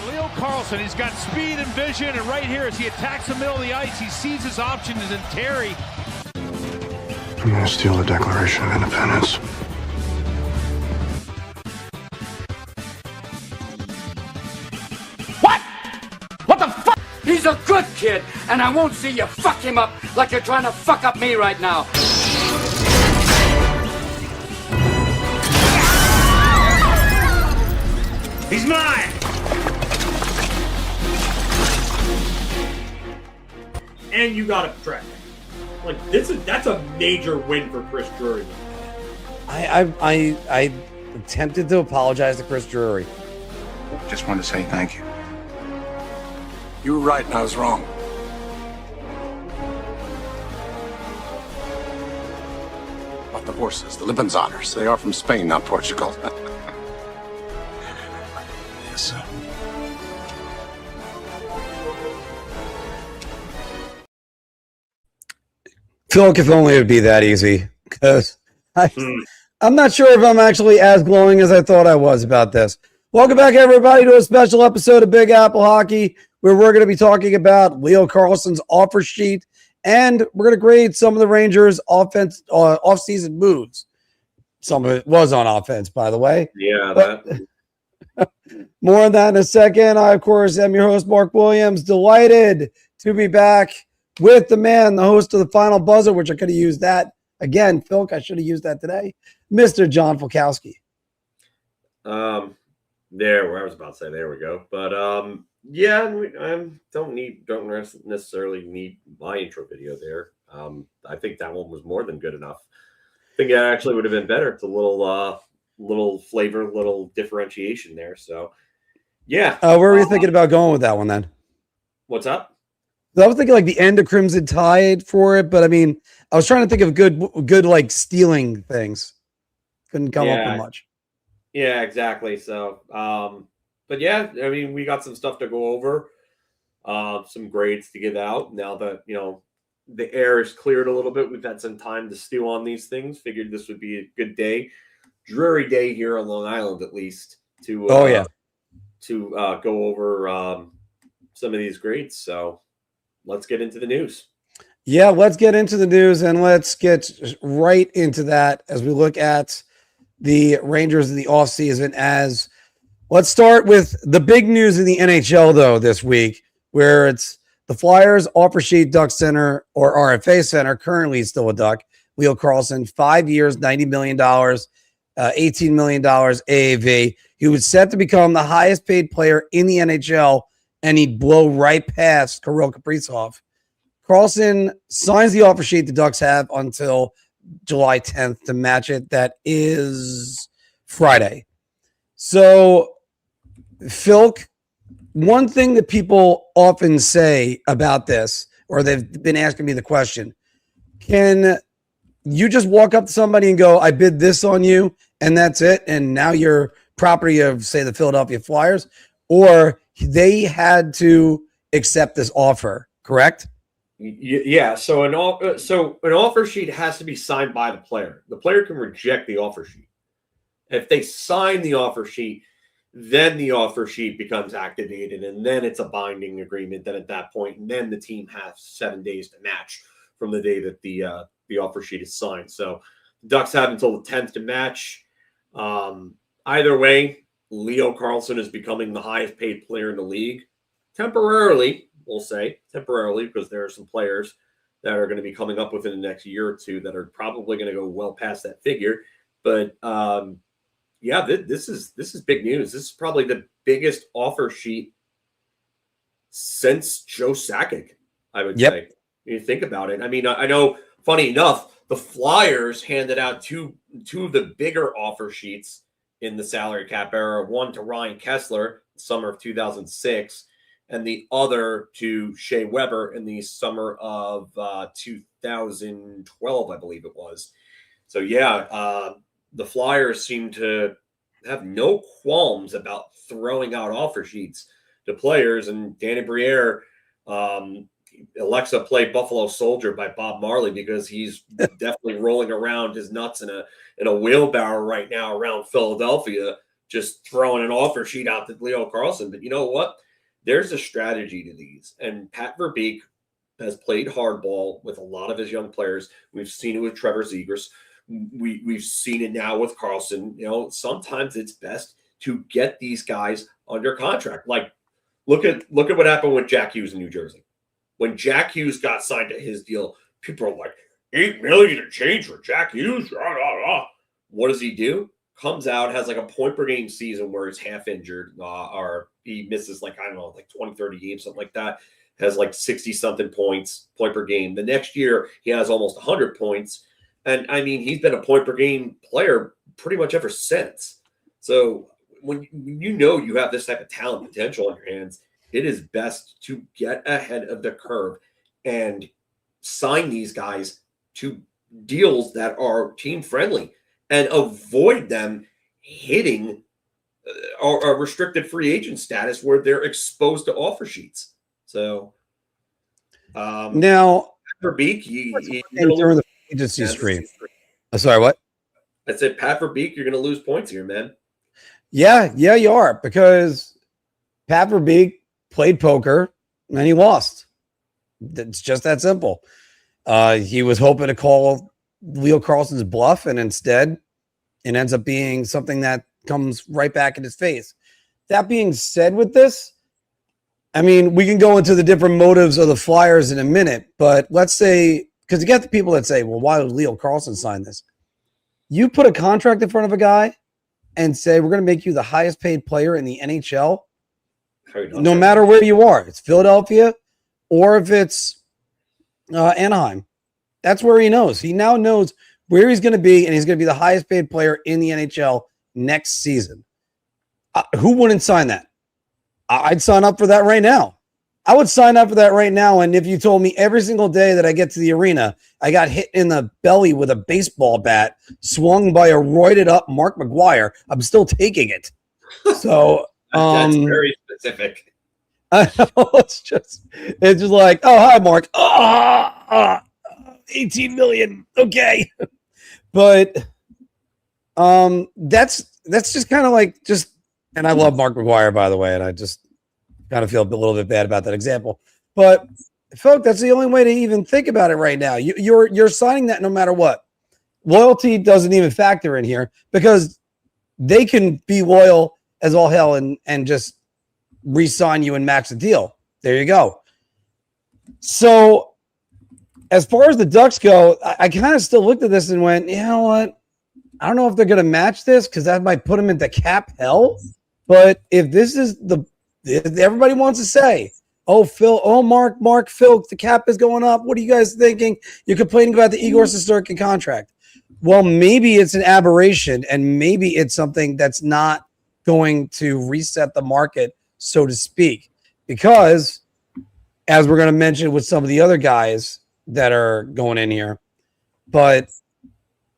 Leo Carlsson, he's got speed and vision, and right here as he attacks the middle of the ice, he sees his options in Terry. I'm gonna steal the Declaration of Independence. What? What the fuck? He's a good kid, and I won't see you fuck him up like you're trying to fuck up me right now. He's mine! And you got a track. Like, that's a major win for Chris Drury. I attempted to apologize to Chris Drury. Just wanted to say thank you. You were right and I was wrong. But the horses, the Lippenzoners, they are from Spain, not Portugal. Yes, sir. Phil, if only it would be that easy, because I'm not sure if I'm actually as glowing as I thought I was about this. Welcome back, everybody, to a special episode of Big Apple Hockey, where we're going to be talking about Leo Carlsson's offer sheet, and we're going to grade some of the Rangers' off-season moves. Some of it was on offense, by the way. Yeah, More on that in a second. I, of course, am your host, Mark Williams. Delighted to be back with the man, the host of the Final Buzzer, which I could have used that again. Phil, I should have used that today. Mr. John Filkowski. There, I was about to say, there we go. But yeah, I don't necessarily need my intro video there. I think that one was more than good enough. I think it actually would have been better. It's a little flavor, little differentiation there. So yeah. Where were you thinking about going with that one then? What's up? I was thinking like the end of Crimson Tide for it, but I mean, I was trying to think of good like stealing things. Couldn't come up with much. Yeah, exactly. So, but yeah, I mean, we got some stuff to go over, some grades to give out. Now that, the air is cleared a little bit, we've had some time to stew on these things. Figured this would be a good day, dreary day here on Long Island, at least to go over some of these grades. So let's get into the news. Yeah, let's get into the news, and let's get right into that as we look at the Rangers in the offseason. Let's start with the big news in the NHL, though, this week, where it's the Flyers offer sheet Duck Center, or RFA Center, currently still a Duck, Leo Carlsson, 5 years, $90 million, $18 million AAV. He was set to become the highest paid player in the NHL, and he'd blow right past Kirill Kaprizov. Carlsson signs the offer sheet the Ducks have until July 10th to match it. That is Friday. So, Philk, one thing that people often say about this, or they've been asking me the question, can you just walk up to somebody and go, I bid this on you, and that's it, and now you're property of, say, the Philadelphia Flyers? Or they had to accept this offer, correct? Yeah. So an offer sheet has to be signed by the player. The player can reject the offer sheet. If they sign the offer sheet, then the offer sheet becomes activated, and then it's a binding agreement. Then at that point, and then the team has 7 days to match from the day that the offer sheet is signed. So the Ducks have until the 10th to match. Either way, Leo Carlsson is becoming the highest paid player in the league. Temporarily, we'll say, because there are some players that are going to be coming up within the next year or two that are probably going to go well past that figure. But yeah, this is big news. This is probably the biggest offer sheet since Joe Sakic, I would say. When you think about it. I mean, I know, funny enough, the Flyers handed out two of the bigger offer sheets in the salary cap era, one to Ryan Kessler, summer of 2006, and the other to Shea Weber in the summer of 2012, I believe it was. So, yeah, the Flyers seem to have no qualms about throwing out offer sheets to players. And Danny Briere, Alexa, play Buffalo Soldier by Bob Marley, because he's definitely rolling around his nuts in a wheelbarrow right now around Philadelphia, just throwing an offer sheet out to Leo Carlsson. But you know what? There's a strategy to these. And Pat Verbeek has played hardball with a lot of his young players. We've seen it with Trevor Zegras. We've seen it now with Carlsson. You know, sometimes it's best to get these guys under contract. Like, look at what happened with Jack Hughes in New Jersey. When Jack Hughes got signed to his deal, people are like, $8 million to change for Jack Hughes. Rah, rah, rah. What does he do? Comes out, has like a point per game season where he's half injured, or he misses like, I don't know, like 20, 30 games, something like that. Has like 60 something points, point per game. The next year, he has almost 100 points. And I mean, he's been a point per game player pretty much ever since. So when you know you have this type of talent potential in your hands, it is best to get ahead of the curve and sign these guys to deals that are team friendly and avoid them hitting a restricted free agent status where they're exposed to offer sheets. So now, Verbeek, during the agency stream. Sorry, what? I said, Pat Verbeek, you're going to lose points here, man. Yeah, you are, because Pat Verbeek played poker and he lost. It's just that simple. He was hoping to call Leo Carlsson's bluff, and instead it ends up being something that comes right back in his face. That being said, with this, I mean, we can go into the different motives of the Flyers in a minute, but let's say, because you get the people that say, well, why would Leo Carlsson sign this? You put a contract in front of a guy and say, we're going to make you the highest paid player in the NHL, no matter where you are. It's Philadelphia or if it's Anaheim. That's where he knows. He now knows where he's going to be, and he's going to be the highest paid player in the NHL next season. Who wouldn't sign that? I'd sign up for that right now. I would sign up for that right now. And if you told me every single day that I get to the arena, I got hit in the belly with a baseball bat swung by a roided up Mark McGuire, I'm still taking it. So that's very specific. I know, it's just like, oh, hi, Mark. 18 million. Okay. But that's just kind of like and I love Mark McGuire, by the way, and I just kind of feel a little bit bad about that example. But folks, that's the only way to even think about it right now. You're signing that no matter what. Loyalty doesn't even factor in here because they can be loyal as all hell and just re-sign you and match the deal. There you go. So as far as the Ducks go, I kind of still looked at this and went, you know what? I don't know if they're going to match this because that might put them into cap hell. But if this is if everybody wants to say, oh, Phil, oh, Mark, Phil, the cap is going up. What are you guys thinking? You're complaining about the Igor Shesterkin contract. Well, maybe it's an aberration, and maybe it's something that's not going to reset the market, so to speak. Because, as we're going to mention with some of the other guys that are going in here, but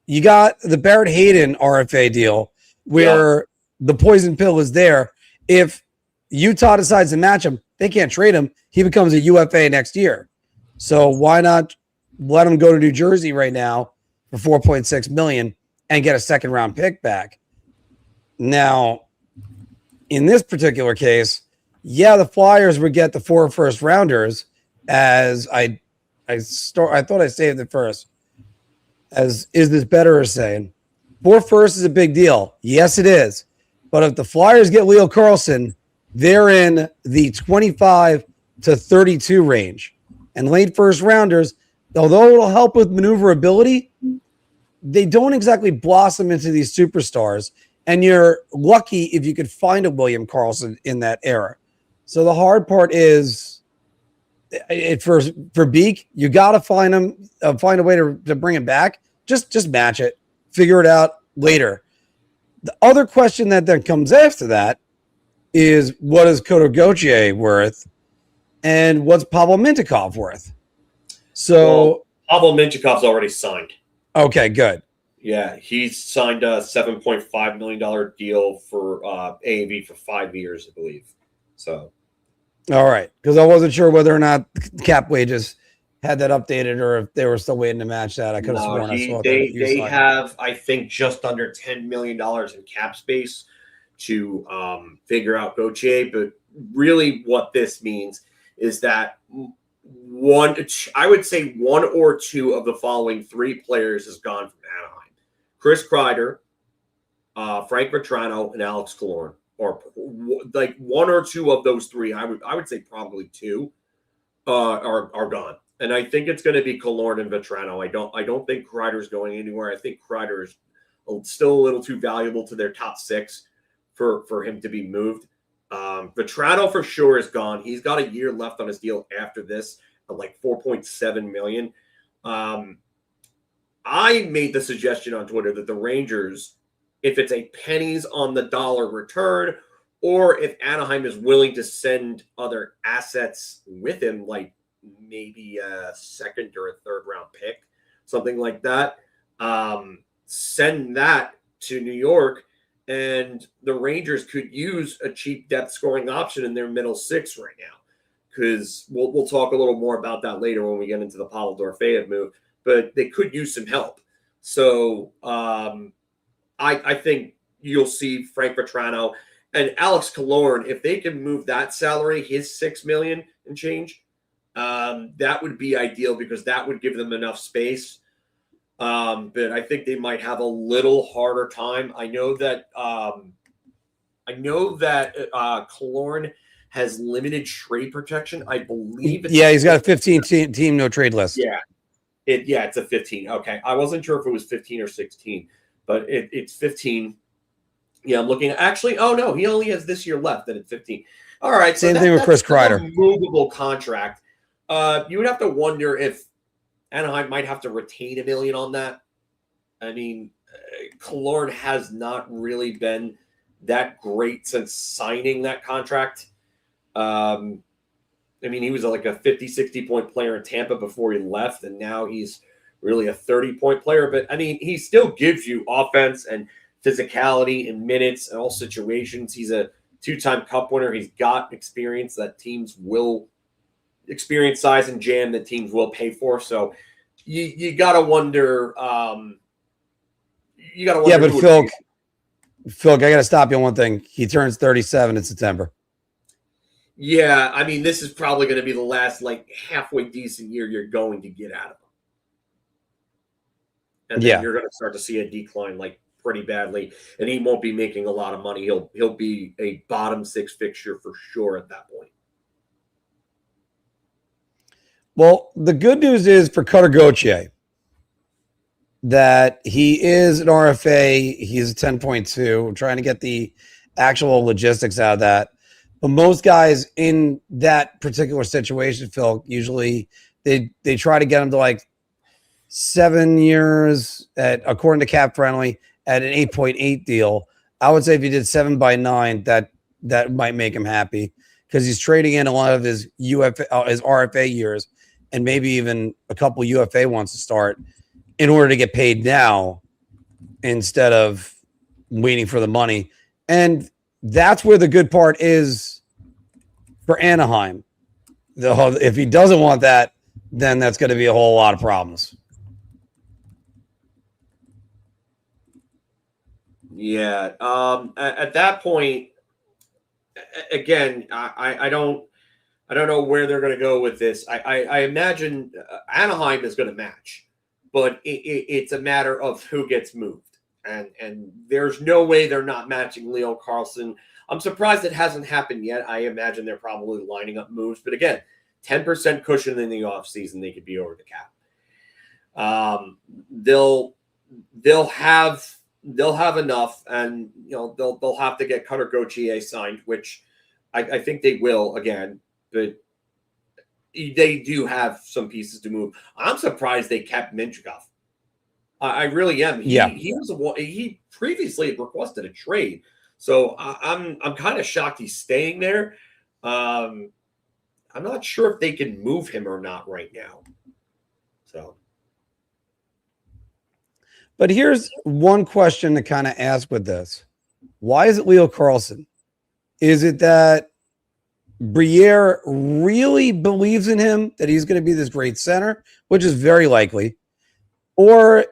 you got the Barrett Hayden RFA deal where the poison pill is there. If Utah decides to match him, they can't trade him. He becomes a UFA next year. So why not let him go to New Jersey right now for $4.6 million and get a second round pick back? Now, in this particular case, the Flyers would get the 4 first rounders, as I thought I saved it first. As is this better or saying 4 first is a big deal. Yes, it is. But if the Flyers get Leo Carlsson, they're in the 25 to 32 range. And late first rounders, although it'll help with maneuverability, they don't exactly blossom into these superstars. And you're lucky if you could find a William Karlsson in that era. So the hard part is for Beak, you got to find a way to bring him back. Just match it. Figure it out later. The other question that then comes after that is, what is Kodor Gauthier worth and what's Pavel Mintyukov worth? So Pavel Mintyukov's already signed. Okay, good. Yeah, he's signed a $7.5 million deal for AAV for 5 years, I believe. So, all right, because I wasn't sure whether or not cap wages had that updated or if they were still waiting to match that. I could have sworn I saw that. They have, I think, just under $10 million in cap space to figure out Gauthier. But really what this means is that I would say one or two of the following three players has gone from Anaheim: Chris Kreider, Frank Vetrano, and Alex Killorn. Or like one or two of those three, I would say probably two are gone. And I think it's going to be Killorn and Vetrano. I don't think Kreider's going anywhere. I think Kreider is still a little too valuable to their top six for him to be moved. Vetrano for sure is gone. He's got a year left on his deal after this, of like $4.7 million. I made the suggestion on Twitter that the Rangers, if it's a pennies on the dollar return, or if Anaheim is willing to send other assets with him, like maybe a second or a third round pick, something like that, send that to New York, and the Rangers could use a cheap depth scoring option in their middle six right now. Because we'll talk a little more about that later when we get into the Pavel Dorofeyev move, but they could use some help. So I think you'll see Frank Vetrano and Alex Killorn, if they can move that salary, his $6 million and change, that would be ideal because that would give them enough space. But I think they might have a little harder time. I know that Killorn has limited trade protection. I believe. He's got a 15 team no trade list. Yeah, it's a 15. Okay, I wasn't sure if it was 15 or 16. But it's 15. Yeah, I'm looking. Actually, oh no, he only has this year left. Then it's 15. All right. Same thing with Chris Kreider. A movable contract. You would have to wonder if Anaheim might have to retain $1 million on that. I mean, Killorn has not really been that great since signing that contract. I mean, he was like a 50, 60-point player in Tampa before he left, and now he's really a 30-point player. But, I mean, he still gives you offense and physicality and minutes in all situations. He's a two-time Cup winner. He's got experience that teams will experience, size and jam that teams will pay for. So you got to wonder. Yeah, but Phil, I got to stop you on one thing. He turns 37 in September. Yeah, I mean, this is probably going to be the last like halfway decent year you're going to get out of him. And then you're going to start to see a decline like pretty badly, and he won't be making a lot of money. He'll be a bottom six fixture for sure at that point. Well, the good news is for Cutter Gauthier that he is an RFA. He's a 10.2. I'm trying to get the actual logistics out of that. But most guys in that particular situation, Phil, usually they try to get him to like 7 years according to Cap Friendly at an 8.8 deal. I would say if he did 7 by 9, that might make him happy because he's trading in a lot of his his RFA years and maybe even a couple UFA ones to start in order to get paid now instead of waiting for the money. And that's where the good part is for Anaheim. If he doesn't want that, then that's going to be a whole lot of problems. Yeah. At that point, again, I don't know where they're going to go with this. I imagine Anaheim is going to match, but it's a matter of who gets moved. And there's no way they're not matching Leo Carlsson. I'm surprised it hasn't happened yet. I imagine they're probably lining up moves. But again, 10% cushion in the offseason, they could be over the cap. They'll have enough, and they'll have to get Cutter Gauthier signed, which I think they will again. But they do have some pieces to move. I'm surprised they kept Minchikov. I really am. He previously had requested a trade, so I'm kind of shocked he's staying there. I'm not sure if they can move him or not right now. So, but here's one question to kind of ask with this: why is it Leo Carlsson? Is it that Briere really believes in him, that he's going to be this great center, which is very likely? Or,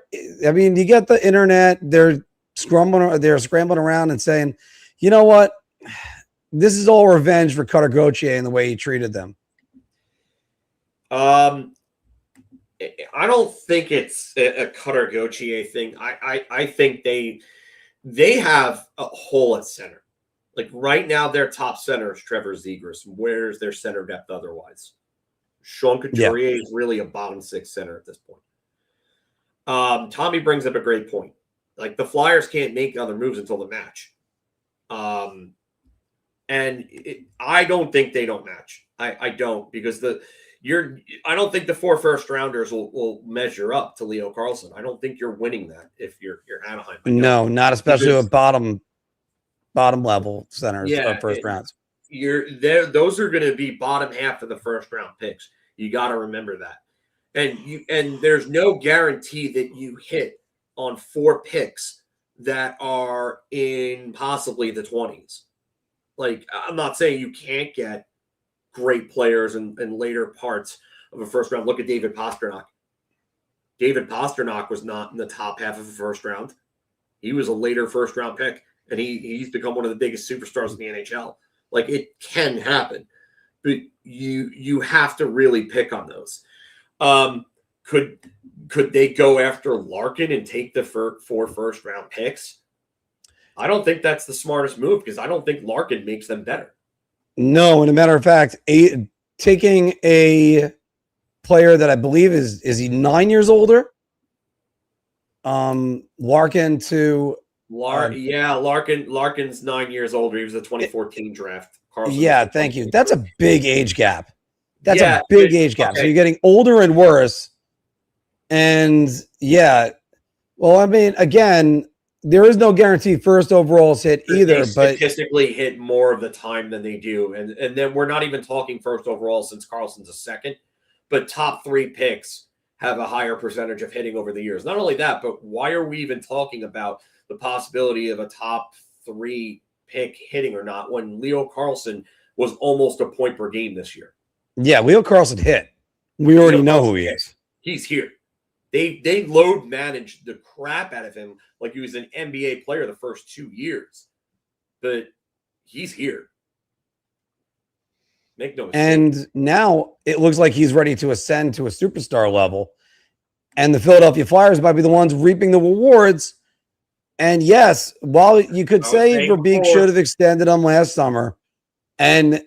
I mean, you get the internet, they're scrambling around and saying you know what? This is all revenge for Cutter Gauthier and the way he treated them. I don't think it's a Cutter Gauthier thing. I think they have a hole at center. Like right now, their top center is Trevor Zegras. Where's their center depth otherwise? Sean Couturier is really a bottom six center at this point. Tommy brings up a great point. Like the Flyers can't make other moves until the match. I don't think they don't match. I don't, because I don't think the 4 first-rounders will measure up to Leo Carlsson. I don't think you're winning that if you're Anaheim. No, not especially with bottom level centers of first rounds. Those are going to be bottom half of the first round picks. You got to remember that. And there's no guarantee that you hit on 4 picks that are in possibly the 20s. Like, I'm not saying you can't get great players in later parts of a first round. Look at David Pastrnak. David Pastrnak was not in the top half of the first round. He was a later first round pick, and he's become one of the biggest superstars in the NHL. Like, it can happen, but you have to really pick on those. Could they go after Larkin and take the 4 first round picks? I don't think that's the smartest move, because I don't think Larkin makes them better. No, and a matter of fact, taking a player that I believe is he 9 years older? Larkin to Larkin's 9 years older. He was a 2014 draft. Carlson thank you. That's a big age gap. That's a big age gap. Okay. So you're getting older and worse. And well, I mean, again, there is no guarantee first overalls hit either, but statistically hit more of the time than they do. And then we're not even talking first overall, since Carlson's a second, but top 3 picks have a higher percentage of hitting over the years. Not only that, but why are we even talking about the possibility of a top 3 pick hitting or not when Leo Carlsson was almost a point per game this year? Yeah, Leo Carlsson hit. We already know who he is. He's here. They load managed the crap out of him like he was an NBA player the first 2 years. But he's here. Make no mistake. And now it looks like he's ready to ascend to a superstar level. And the Philadelphia Flyers might be the ones reaping the rewards. And yes, while you could say Verbeek should have extended him last summer, and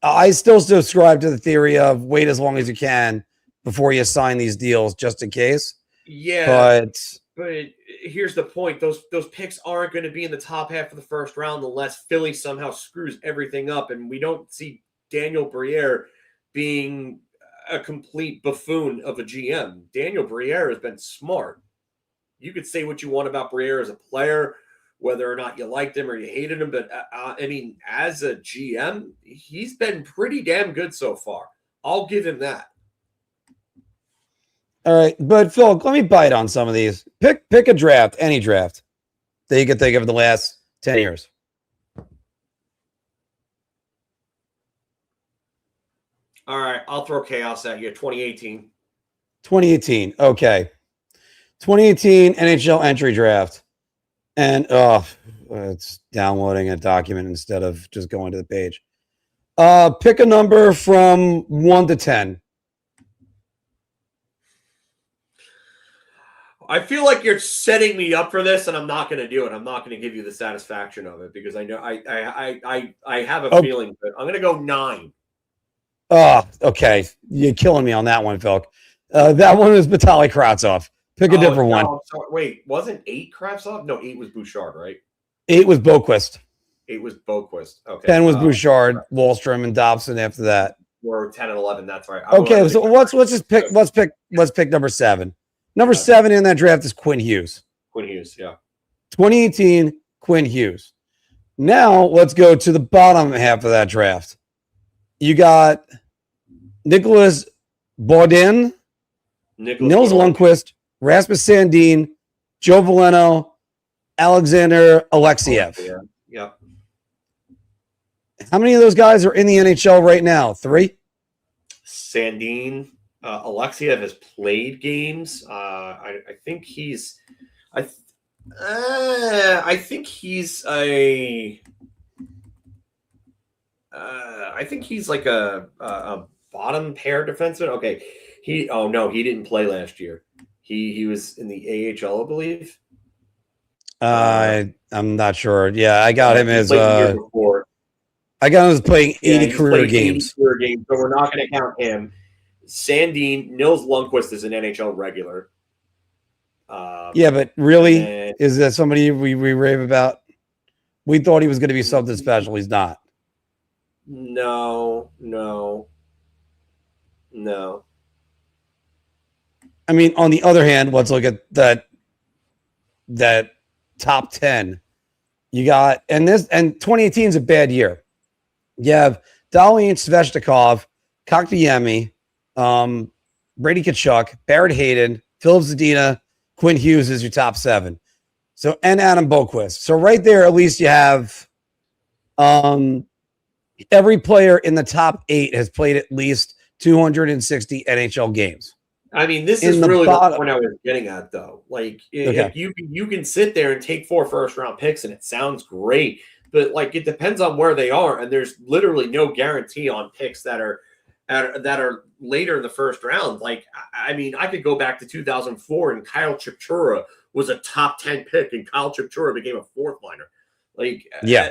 I still subscribe to the theory of wait as long as you can before you sign these deals, just in case. Yeah, but here's the point: those picks aren't going to be in the top half of the first round unless Philly somehow screws everything up, and we don't see Daniel Briere being a complete buffoon of a GM. Daniel Briere has been smart. You could say what you want about Briere as a player, whether or not you liked him or you hated him, but I mean, as a GM, he's been pretty damn good so far. I'll give him that. All right, but Phil, let me bite on some of these. Pick a draft, any draft that you could think of in the last 10 years. All right, I'll throw chaos at you. 2018. 2018, okay. 2018 NHL entry draft. And, it's downloading a document instead of just going to the page. Pick a number from 1 to 10. I feel like you're setting me up for this, and I'm not going to do it. I'm not going to give you the satisfaction of it because I know I have a feeling, but I'm going to go 9. Oh, okay. You're killing me on that one, Phil. That one is Vitaly Kravtsov. Pick a different one. Wait, wasn't 8 Kravtsov? No, 8 was Bouchard, right? 8 was Boquist. 8 was Boquist. Okay. 10 was Bouchard, Wallstrom, and Dobson after that. Or 10 and 11. That's right. Okay, so let's pick number 7. Number 7 in that draft is Quinn Hughes. Quinn Hughes, yeah. 2018, Quinn Hughes. Now let's go to the bottom half of that draft. You got Nicholas Baudin, Nils Lundqvist, Rasmus Sandin, Joe Veleno, Alexander Alexiev. Yeah. How many of those guys are in the NHL right now? 3? Sandin. Alexiev has played games. I think he's I think he's a. I think he's like a bottom pair defenseman. Okay, Oh no, he didn't play last year. He was in the AHL, I believe. I'm not sure. Yeah, I got him He as played the year before. I got him as playing 80 he's career played 80 games. career games, so we're not going to count him. Sandin, Nils Lundqvist is an NHL regular. Yeah, but really, then, is that somebody we rave about? We thought he was going to be something special. He's not. No. I mean, on the other hand, let's look at that top 10. You got, and 2018 is a bad year. You have Dalian Sveshnikov, Kotkaniemi, Brady Tkachuk, Barrett Hayden, Philip Zadina, Quinn Hughes is your top 7. So, and Adam Boquist. So right there, at least you have every player in the top 8 has played at least 260 NHL games. I mean, this is really the point I was getting at, though. Like, if you can sit there and take 4 first-round picks, and it sounds great, but like it depends on where they are, and there's literally no guarantee on picks that are later in the first round. Like, I mean, I could go back to 2004, and Kyle Chipchura was a top 10 pick, and Kyle Chipchura became a 4th liner. Like, yeah,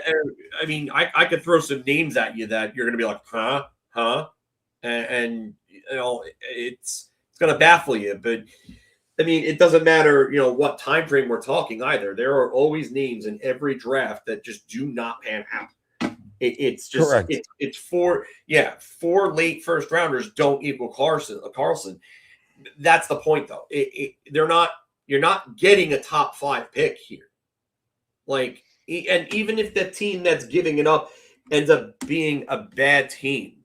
I mean, I could throw some names at you that you're going to be like, huh, and you know, it's going to baffle you. But I mean, it doesn't matter, you know, what time frame we're talking either. There are always names in every draft that just do not pan out. It's just correct. It's 4 late first rounders don't equal Carlsson. That's the point, though. You're not getting a top 5 pick here. Like, and even if the team that's giving it up ends up being a bad team,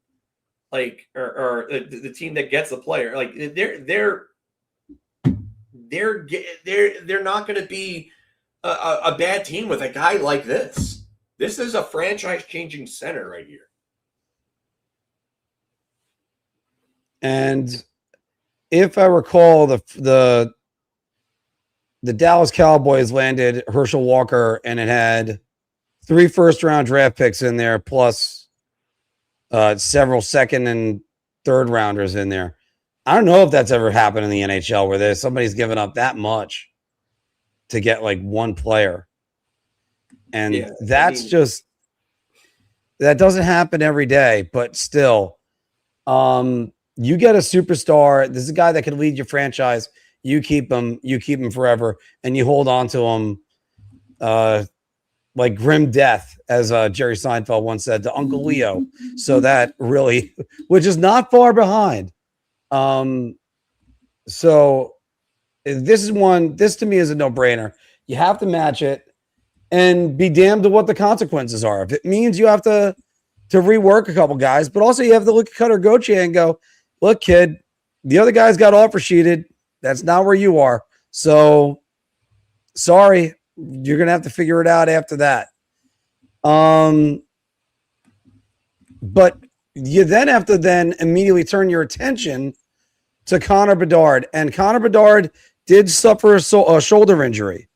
like, or the team that gets the player, like they're not going to be a bad team with a guy like this. This is a franchise-changing center right here. And if I recall, the Dallas Cowboys landed Herschel Walker, and it had 3 first-round draft picks in there, plus several second and third rounders in there. I don't know if that's ever happened in the NHL where somebody's given up that much to get like one player. And that doesn't happen every day, but still, you get a superstar. This is a guy that can lead your franchise. You keep him forever, and you hold on to him like grim death, as Jerry Seinfeld once said to Uncle Leo. So that really, which is not far behind. So this to me is a no-brainer. You have to match it and be damned to what the consequences are. If it means you have to rework a couple guys, but also you have to look at Cutter Gauthier and go, look, kid, the other guys got offer sheeted. That's not where you are. So sorry, you're going to have to figure it out after that. But you then have to immediately turn your attention to Connor Bedard. And Connor Bedard did suffer a shoulder injury.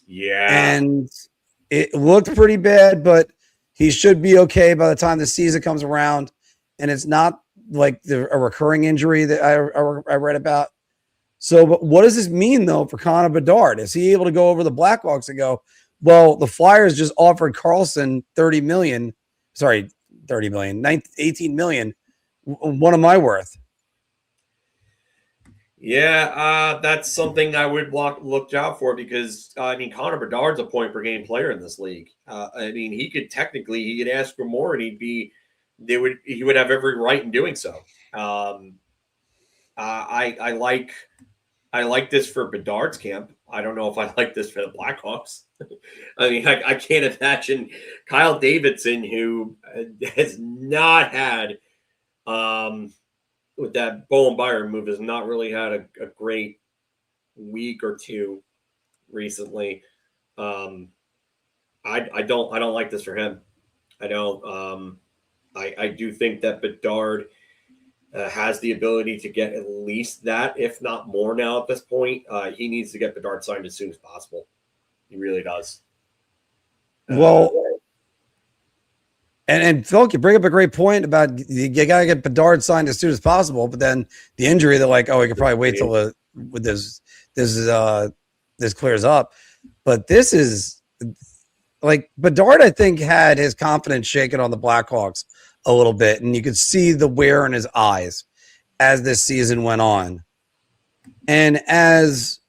Yeah. And it looked pretty bad, but he should be okay by the time the season comes around. And it's not like a recurring injury that I read about. So, but what does this mean, though, for Connor Bedard? Is he able to go over the Blackhawks and go, well, the Flyers just offered Carlsson 18 million. What am I worth? Yeah, that's something I would look out for, because I mean, Connor Bedard's a point per game player in this league. I mean, he could ask for more, and he would have every right in doing so. I like this for Bedard's camp. I don't know if I like this for the Blackhawks. I mean, I can't imagine Kyle Davidson, who has not had with that Bowen Byron move, has not really had a great week or two recently. I don't like this for him. I don't. I do think that Bedard has the ability to get at least that, if not more now at this point. He needs to get Bedard signed as soon as possible. He really does. Well, and Phil, you bring up a great point about you got to get Bedard signed as soon as possible, but then the injury, they're like, oh, we could probably wait till this clears up. But this is like Bedard, I think, had his confidence shaken on the Blackhawks a little bit, and you could see the wear in his eyes as this season went on. And as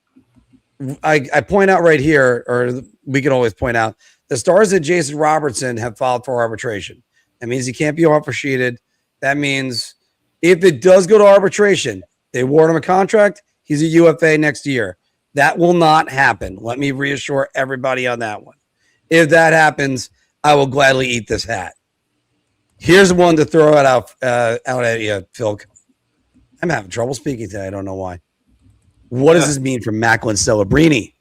I point out right here, or we can always point out, the Stars and Jason Robertson have filed for arbitration. That means he can't be offer sheeted. That means if it does go to arbitration, they award him a contract, he's a UFA next year. That will not happen. Let me reassure everybody on that one. If that happens, I will gladly eat this hat. Here's one to throw it out at you, Phil. I'm having trouble speaking today. I don't know why. What does this mean for Macklin Celebrini?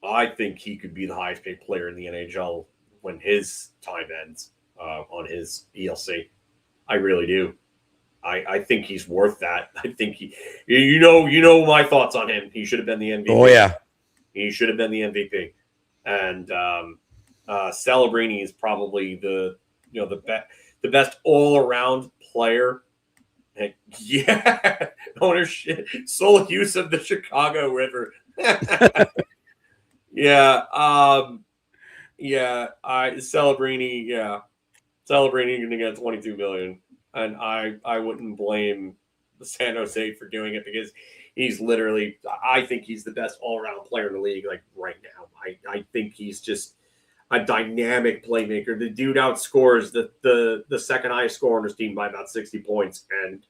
I think he could be the highest paid player in the NHL when his time ends on his ELC. I really do. I think he's worth that. I think you know my thoughts on him. He should have been the MVP. Oh yeah, he should have been the MVP. And Celebrini is probably the best all around player. And ownership, sole use of the Chicago River. Celebrini going to get $22 million, and I wouldn't blame the San Jose for doing it because he's literally, I think he's the best all around player in the league like right now. I think he's just a dynamic playmaker. The dude outscores the second highest scorer on his team by about 60 points, and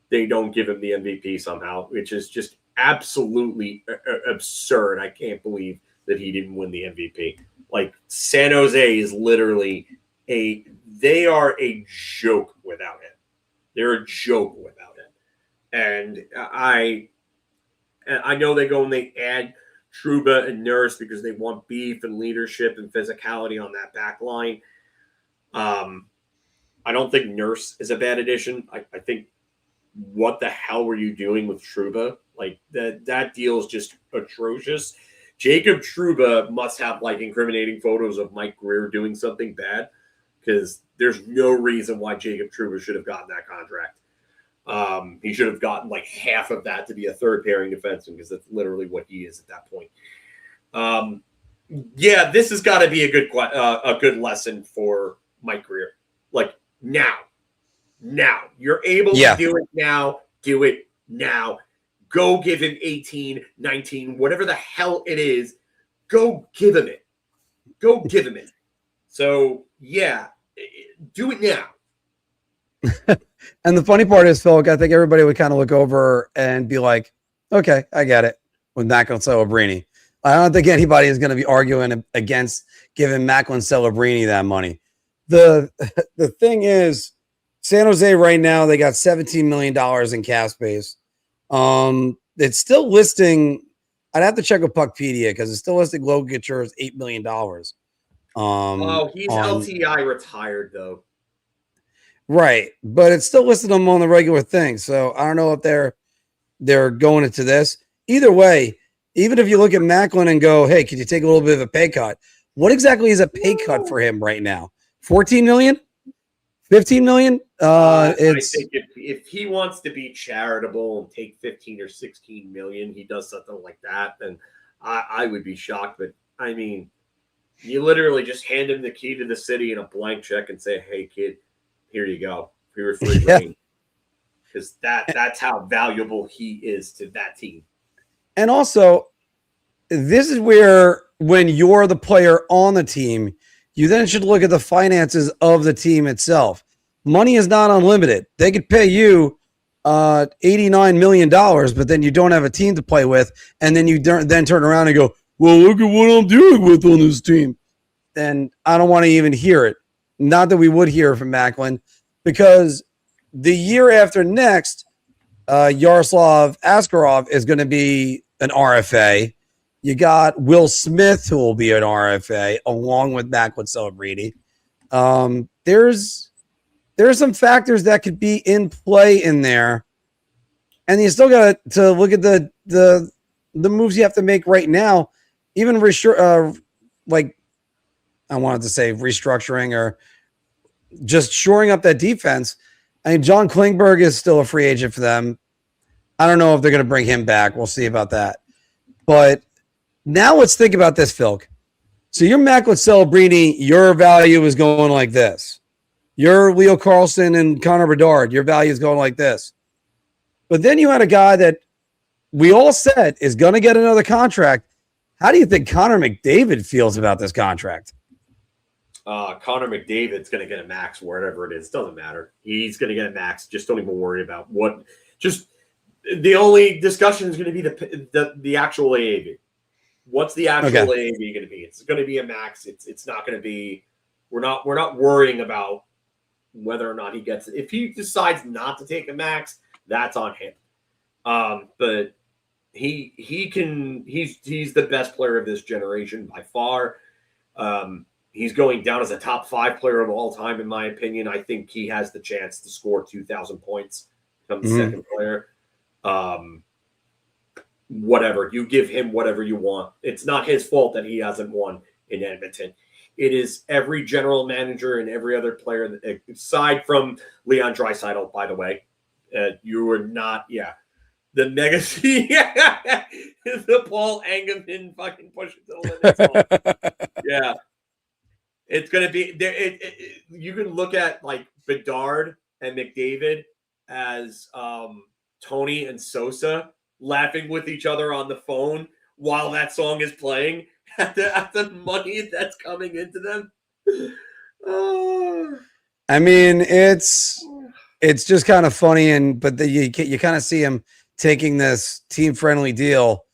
they don't give him the MVP somehow, which is just absolutely absurd. I can't believe that he didn't win the MVP. Like, San Jose is literally they are a joke without him. They're a joke without him. And I know they go and they add Trouba and Nurse because they want beef and leadership and physicality on that back line. I don't think Nurse is a bad addition. I think, what the hell were you doing with Trouba? Like, that deal is just atrocious. Jacob Trouba must have like incriminating photos of Mike Greer doing something bad, because there's no reason why Jacob Trouba should have gotten that contract. He should have gotten like half of that to be a third pairing defenseman, because that's literally what he is at that point. This has got to be a good lesson for Mike Greer. Like, now you're able to do it now. Do it now. Go give him 18, 19, whatever the hell it is. Go give him it. So, do it now. And the funny part is, Phil, I think everybody would kind of look over and be like, okay, I get it, with Macklin Celebrini. I don't think anybody is going to be arguing against giving Macklin Celebrini that money. The thing is, San Jose right now, they got $17 million in cap space. It's still listing, I'd have to check with Puckpedia because it's still listing Logan Couture as $8 million. He's LTI retired, though. Right, but it's still listed them on the regular thing. So I don't know if they're going into this. Either way, even if you look at Macklin and go, hey, could you take a little bit of a pay cut? What exactly is a pay cut for him right now? 14 million? 15 million? I think if he wants to be charitable and take 15 or 16 million, he does something like that, then I would be shocked. But I mean, you literally just hand him the key to the city and a blank check and say, hey, kid, here you go. Here's free reign. Because that's how valuable he is to that team. And also, this is where, when you're the player on the team, you then should look at the finances of the team itself. Money is not unlimited. They could pay you $89 million, but then you don't have a team to play with, and then you then turn around and go, well, look at what I'm dealing with on this team. Then I don't want to even hear it. Not that we would hear from Macklin, because the year after next, Yaroslav Askarov is going to be an RFA. You got Will Smith, who will be an RFA, along with Macklin Celebrini. There's some factors that could be in play in there. And you still got to look at the moves you have to make right now. Even like I wanted to say restructuring or just shoring up that defense. I mean, John Klingberg is still a free agent for them. I don't know if they're going to bring him back. We'll see about that. But now let's think about this, Filk. So your Mac with Celebrini, your value is going like this. Your Leo Carlsson and Connor Bedard, your value is going like this. But then you had a guy that we all said is going to get another contract. How do you think Connor McDavid feels about this contract? Connor McDavid's going to get a max wherever it is. Doesn't matter. He's going to get a max. Just don't even worry about what. Just the only discussion is going to be the actual AAV. What's the actual AAV going to be? It's going to be a max. It's not going to be. We're not worrying about whether or not he gets it. If he decides not to take a max, that's on him. But he can. He's the best player of this generation by far. He's going down as a top 5 player of all time, in my opinion. I think he has the chance to score 2,000 points, become the second player. Whatever. You give him whatever you want. It's not his fault that he hasn't won in Edmonton. It is every general manager and every other player, aside from Leon Draisaitl, by the way. You were not, the mega the Paul Angerman fucking push it to the limit. Yeah. It's going to be there. You can look at like Bedard and McDavid as Tony and Sosa laughing with each other on the phone while that song is playing at the money that's coming into them. I mean, it's just kind of funny, but you kind of see him taking this team-friendly deal.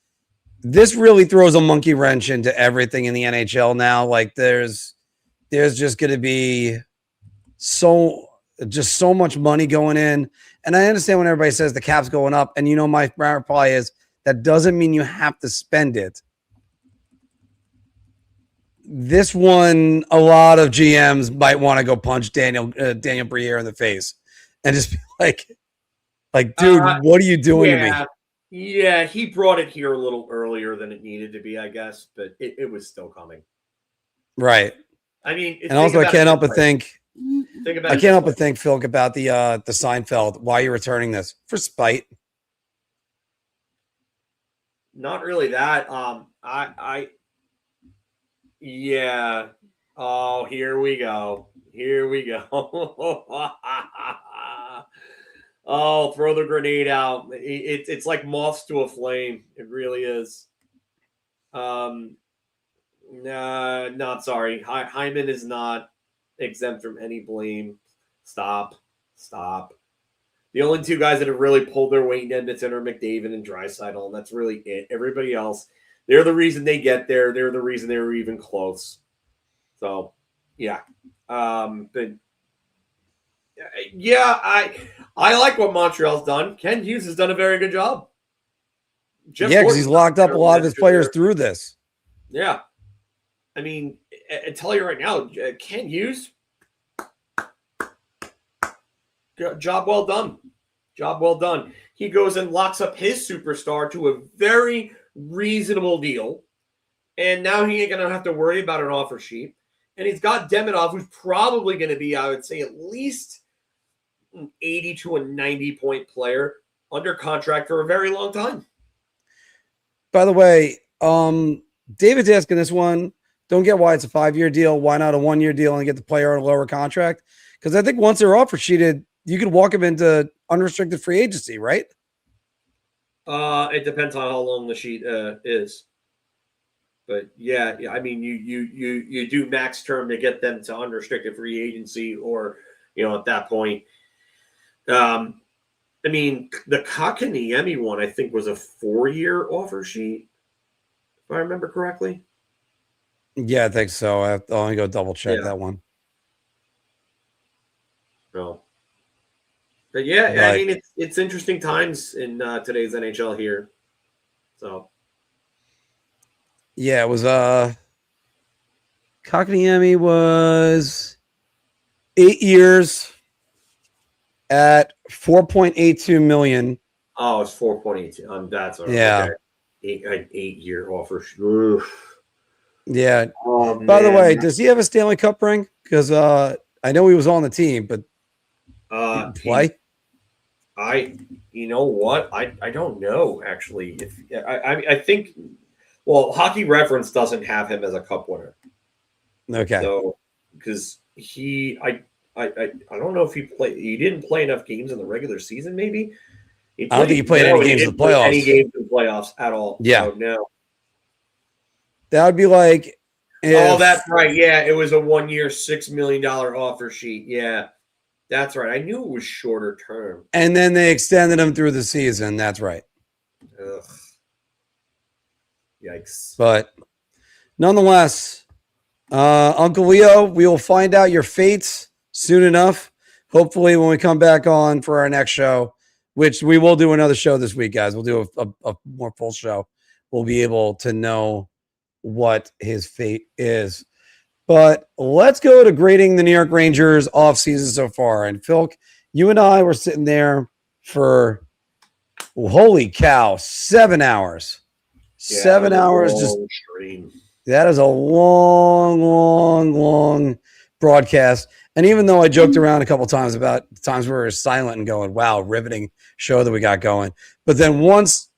This really throws a monkey wrench into everything in the NHL now. Like there's just going to be so much money going in. And I understand when everybody says the cap's going up. And my reply is that doesn't mean you have to spend it. This one, a lot of GMs might want to go punch Daniel Briere in the face and just be like, dude, what are you doing to me? Yeah, he brought it here a little earlier than it needed to be, I guess, but it was still coming. Right. I mean, and also I can't help but think, Phil, about the Seinfeld. Why are you returning this? For spite. Not really that. Yeah. Oh, here we go. Oh, throw the grenade out. It's like moths to a flame. It really is. Not sorry. Hyman is not exempt from any blame. Stop. The only 2 guys that have really pulled their weight in Edmonton are McDavid and Draisaitl, and that's really it. Everybody else, they're the reason they get there. They're the reason they were even close. So, yeah. But yeah, I like what Montreal's done. Ken Hughes has done a very good job. Because he's locked up a lot of his players through this. Yeah. I mean, I tell you right now, Ken Hughes, job well done. He goes and locks up his superstar to a very reasonable deal, and now he ain't going to have to worry about an offer sheet. And he's got Demidov, who's probably going to be, I would say, at least an 80 to a 90-point player under contract for a very long time. By the way, David's asking this one. Don't get why it's a 5-year deal. Why not a 1-year deal and get the player on a lower contract? Because I think once they're offer sheeted, you could walk them into unrestricted free agency, right? It depends on how long the sheet is. But yeah, I mean, you do max term to get them to unrestricted free agency, or at that point. I mean, the Kotkaniemi one I think was a 4-year offer sheet, if I remember correctly. Yeah, I think so. I'll only go double check that one. No. But yeah, I mean, it's interesting times in today's NHL here. So. Yeah, it was Kotkaniemi was 8 years at $4.82 million Oh, it's 4.82. That's all right. Yeah. Okay. 8-year offer. Oof. Yeah. Oh, By the man. way, does he have a Stanley Cup ring? Because I know he was on the team, but he didn't play. You know what? I don't know actually. If I think, well, Hockey Reference doesn't have him as a Cup winner. Okay. So because I don't know if he played. He didn't play enough games in the regular season. Maybe I don't think he played any games in the playoffs. Any games in the playoffs at all? Yeah. So, no. That would be like. Oh, that's right. Yeah, it was a 1-year, $6 million offer sheet. Yeah, that's right. I knew it was shorter term. And then they extended him through the season. That's right. Ugh. Yikes. But nonetheless, Uncle Leo, we will find out your fates soon enough. Hopefully, when we come back on for our next show, which we will do another show this week, guys. We'll do a more full show. We'll be able to know what his fate is. But let's go to grading the New York Rangers offseason so far. And Phil, you and I were sitting there for, holy cow, 7 hours. Yeah, 7 hours. Just stream. that is a long broadcast. And even though I joked around a couple times about times where we were silent and going, wow, riveting show that we got going. But then once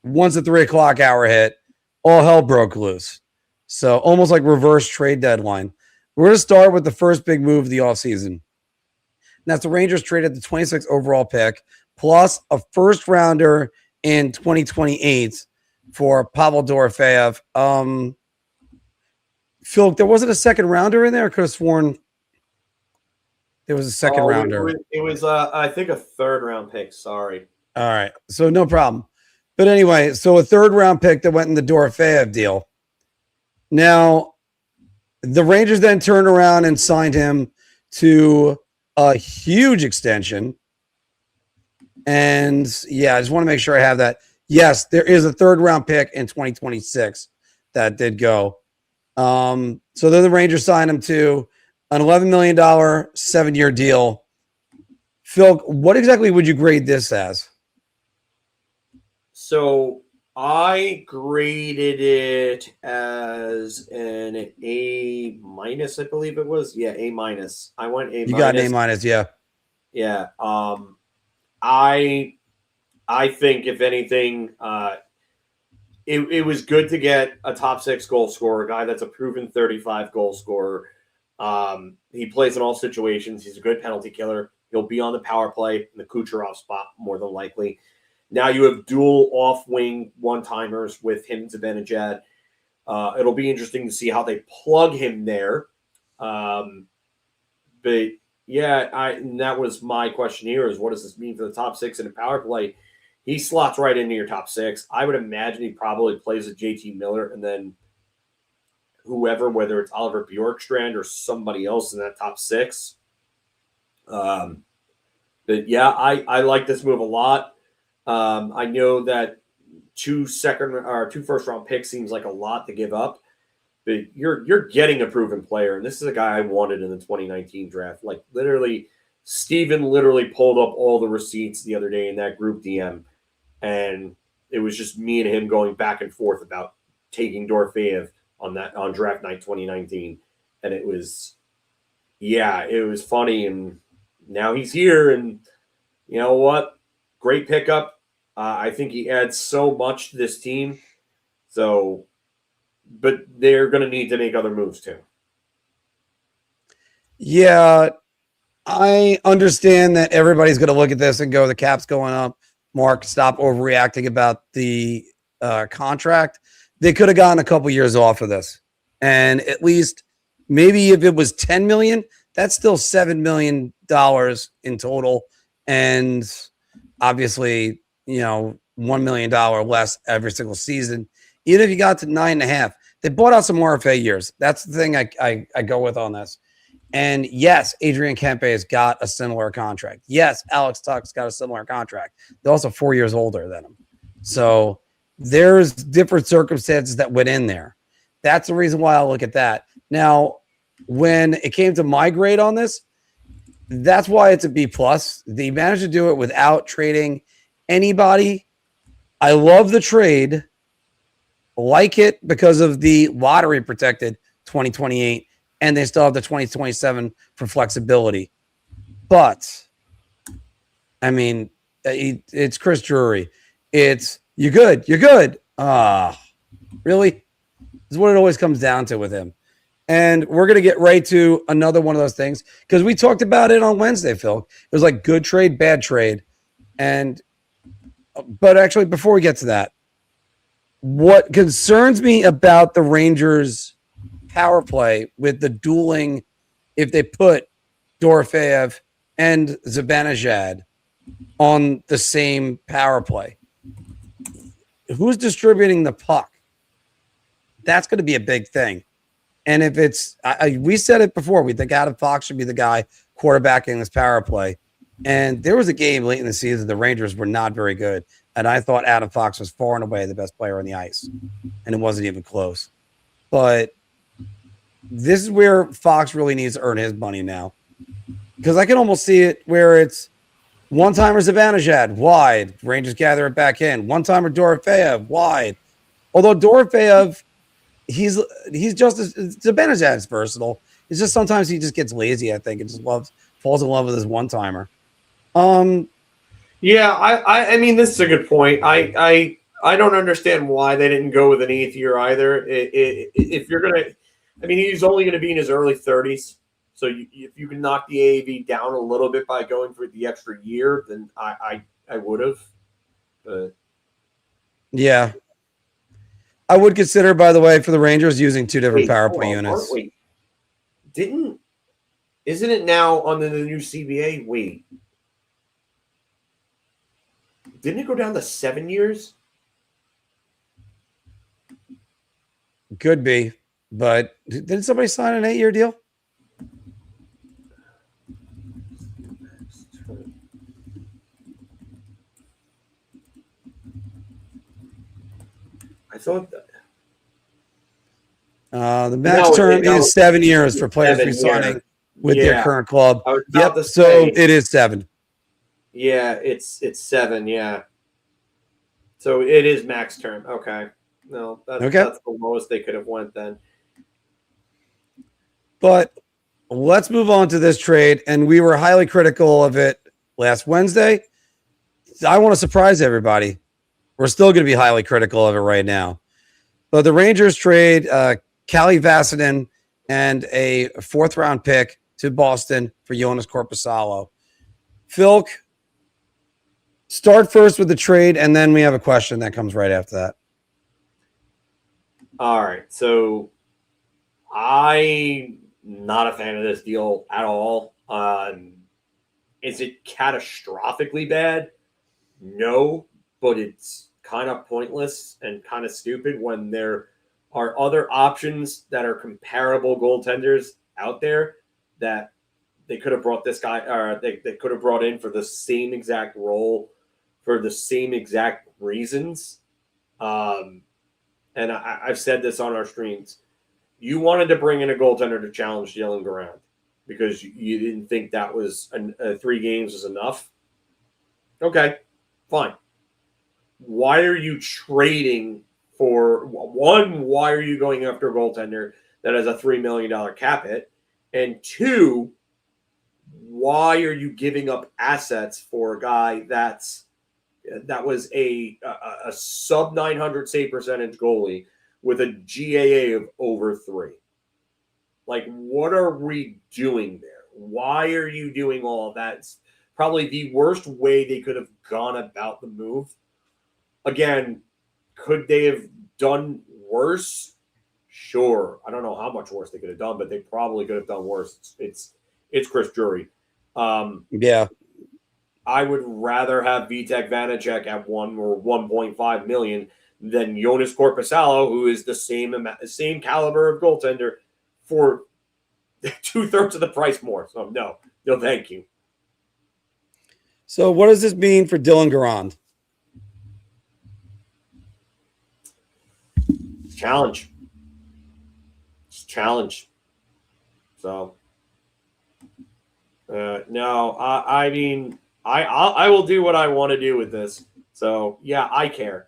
the 3 o'clock hour hit, all hell broke loose. So almost like reverse trade deadline. We're going to start with the first big move of the offseason. And that's the Rangers traded the 26th overall pick plus a first rounder in 2028 for Pavel Dorofeyev. Phil, there wasn't a second rounder in there? I could have sworn there was a second rounder. It was I think a 3rd round pick. Sorry. All right. So no problem. But anyway, so a 3rd round pick that went in the Dorofeyev deal. Now, the Rangers then turned around and signed him to a huge extension. And yeah, I just want to make sure I have that. Yes, there is a 3rd round pick in 2026 that did go. So then the Rangers signed him to an $11 million 7-year deal. Phil, what exactly would you grade this as? So I graded it as an A-, I believe it was. Yeah, A-. I went A-. You got an A-, yeah. Yeah. I think if anything, it was good to get a top 6 goal scorer, a guy that's a proven 35 goal scorer. He plays in all situations. He's a good penalty killer. He'll be on the power play in the Kucherov spot more than likely. Now you have dual off-wing one-timers with him and Zibanejad. It'll be interesting to see how they plug him there. But yeah, and that was my question here is what does this mean for the top 6 in the power play? He slots right into your top 6. I would imagine he probably plays with JT Miller and then whoever, whether it's Oliver Bjorkstrand or somebody else in that top 6. But yeah, I like this move a lot. I know that 2 first round picks seems like a lot to give up, but you're getting a proven player, and this is a guy I wanted in the 2019 draft. Like Steven literally pulled up all the receipts the other day in that group DM, and it was just me and him going back and forth about taking Dorofeyev on draft night 2019, and it was funny, and now he's here, and you know what? Great pickup. I think he adds so much to this team. So, but they're going to need to make other moves too. Yeah, I understand that everybody's going to look at this and go, the cap's going up. Mark, stop overreacting about the contract. They could have gotten a couple years off of this. And at least maybe if it was $10 million, that's still $7 million in total. And obviously, $1 million less every single season. Even if you got to 9.5, they bought out some RFA years. That's the thing I go with on this. And yes, Adrian Kempe has got a similar contract. Yes, Alex Tuch's got a similar contract. They're also 4 years older than him. So there's different circumstances that went in there. That's the reason why I look at that. Now, when it came to my grade on this, that's why it's a B+. They managed to do it without trading anybody. I love the trade. Like it because of the lottery protected 2028, and they still have the 2027 for flexibility. But I mean, it's Chris Drury. It's you're good. You're good. Really? This is what it always comes down to with him. And we're going to get right to another one of those things because we talked about it on Wednesday, Phil. It was like good trade, bad trade. But actually, before we get to that, what concerns me about the Rangers power play with the dueling, if they put Dorofeyev and Zibanejad on the same power play, who's distributing the puck? That's going to be a big thing. And if it's, we said it before, we think Adam Fox should be the guy quarterbacking this power play. And there was a game late in the season, the Rangers were not very good. And I thought Adam Fox was far and away the best player on the ice. And it wasn't even close. But this is where Fox really needs to earn his money now. Because I can almost see it where it's one-timer Zibanejad, wide. Rangers gather it back in. One-timer Dorofeyev, wide. Although Dorofeyev, he's just as Zibanejad is versatile. It's just sometimes he just gets lazy, I think, and just falls in love with his one-timer. Yeah, I mean, this is a good point. I don't understand why they didn't go with an eighth year either. If you're gonna, I mean, he's only going to be in his early 30s. So if you can knock the AAV down a little bit by going for the extra year, then I would have. But yeah, I would consider, by the way, for the Rangers using two different power play units. Isn't it now under the new CBA? Wait. Didn't it go down to 7 years? Could be, but didn't somebody sign an 8-year deal? I thought that. The max term is 7 years for players re-signing with their current club. Yep, so it is 7. Yeah, it's 7. Yeah, so it is max term. Okay, no, that's the lowest they could have went then. But let's move on to this trade, and we were highly critical of it last Wednesday. I want to surprise everybody. We're still going to be highly critical of it right now. But the Rangers trade Kalle Vasanen and a 4th-round pick to Boston for Jonas Korpisalo. Filk, start first with the trade, and then we have a question that comes right after that. All right. So I'm not a fan of this deal at all. Is it catastrophically bad? No, but it's kind of pointless and kind of stupid when there are other options that are comparable goaltenders out there that they could have brought this guy, or they could have brought in for the same exact role for the same exact reasons. And I've said this on our streams. You wanted to bring in a goaltender to challenge Dylan Garand because you didn't think that was 3 games was enough. Okay, fine. Why are you trading for one? Why are you going after a goaltender that has a $3 million cap hit? And 2, why are you giving up assets for a guy that was a sub 900 save percentage goalie with a GAA of over 3? Like, what are we doing there? Why are you doing all of that? It's probably the worst way they could have gone about the move. Again, could they have done worse? Sure. I don't know how much worse they could have done, but they probably could have done worse. It's Chris Drury. Yeah. I would rather have Vitek Vanacek at 1 or 1.5 million than Jonas Korpisalo, who is the same caliber of goaltender for 2/3 of the price more. So no, thank you. So what does this mean for Dylan Garand? Challenge. So, no, I mean, I will do what I want to do with this. So, yeah, I care.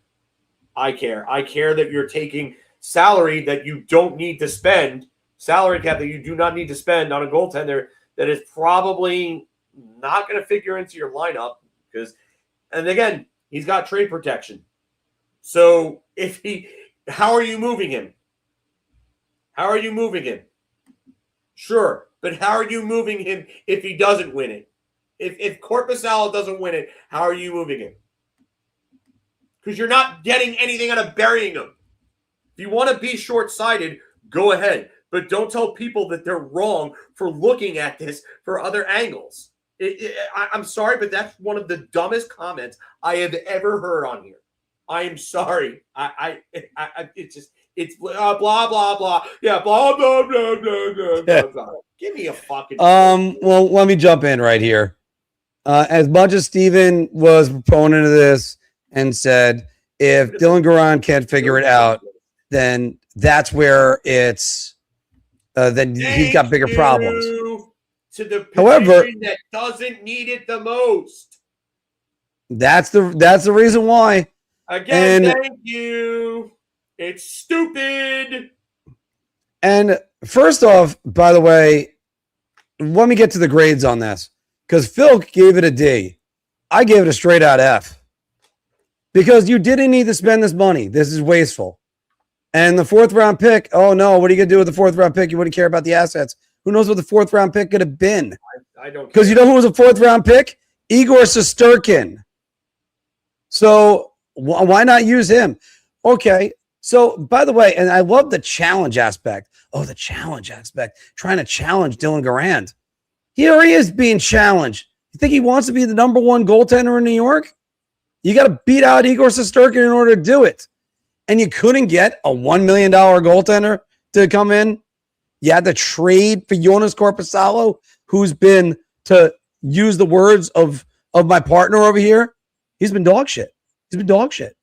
I care that you're taking salary that you don't need to spend, salary cap that you do not need to spend on a goaltender that is probably not going to figure into your lineup because, and again, he's got trade protection. So how are you moving him? How are you moving him? Sure, but how are you moving him if he doesn't win it? If Korpisalo doesn't win it, how are you moving him? Because you're not getting anything out of burying him. If you want to be short-sighted, go ahead. But don't tell people that they're wrong for looking at this for other angles. I'm sorry, but that's one of the dumbest comments I have ever heard on here. I am sorry. It's blah, blah, blah. Yeah, blah, blah, blah, blah, blah, blah. Give me a fucking... Well, let me jump in right here. As much as Steven was a proponent of this and said, if Dylan Garand can't figure it out, then that's where it's then he's got bigger problems. To the however, that doesn't need it the most. That's the reason why. Again, thank you. It's stupid. And first off, by the way, let me get to the grades on this because Phil gave it a D. I gave it a straight out F because you didn't need to spend this money. This is wasteful. And the 4th round pick, oh no, what are you going to do with the 4th round pick? You wouldn't care about the assets. Who knows what the 4th round pick could have been? I don't, because you know who was a 4th round pick? Igor Shesterkin. So why not use him? Okay. So by the way, and I love the challenge aspect. Oh, the challenge aspect. Trying to challenge Dylan Garand. Here he is being challenged. You think he wants to be the number 1 goaltender in New York? You got to beat out Igor Shesterkin in order to do it. And you couldn't get a $1 million goaltender to come in. You had to trade for Jonas Korpisalo, who's been, to use the words of my partner over here, he's been dog shit. He's been dog shit.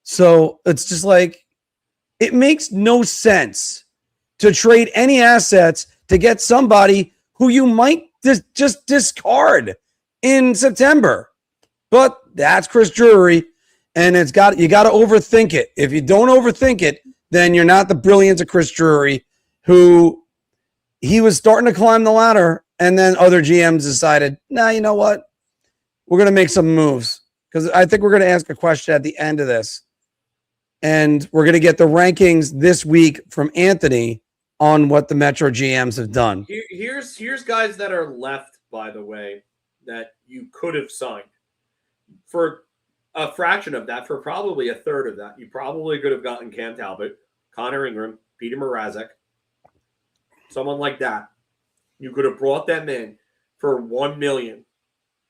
So it's just like, it makes no sense to trade any assets to get somebody who you might just discard in September. But that's Chris Drury. And you got to overthink it. If you don't overthink it, then you're not the brilliance of Chris Drury, who he was starting to climb the ladder, and then other GMs decided, nah, you know what? We're going to make some moves. Because I think we're going to ask a question at the end of this. And we're going to get the rankings this week from Anthony on what the Metro GMs have done. Here's guys that are left, by the way, that you could have signed. For a fraction of that, for probably a third of that, you probably could have gotten Cam Talbot, Connor Ingram, Peter Mrazek, someone like that. You could have brought them in for $1 million,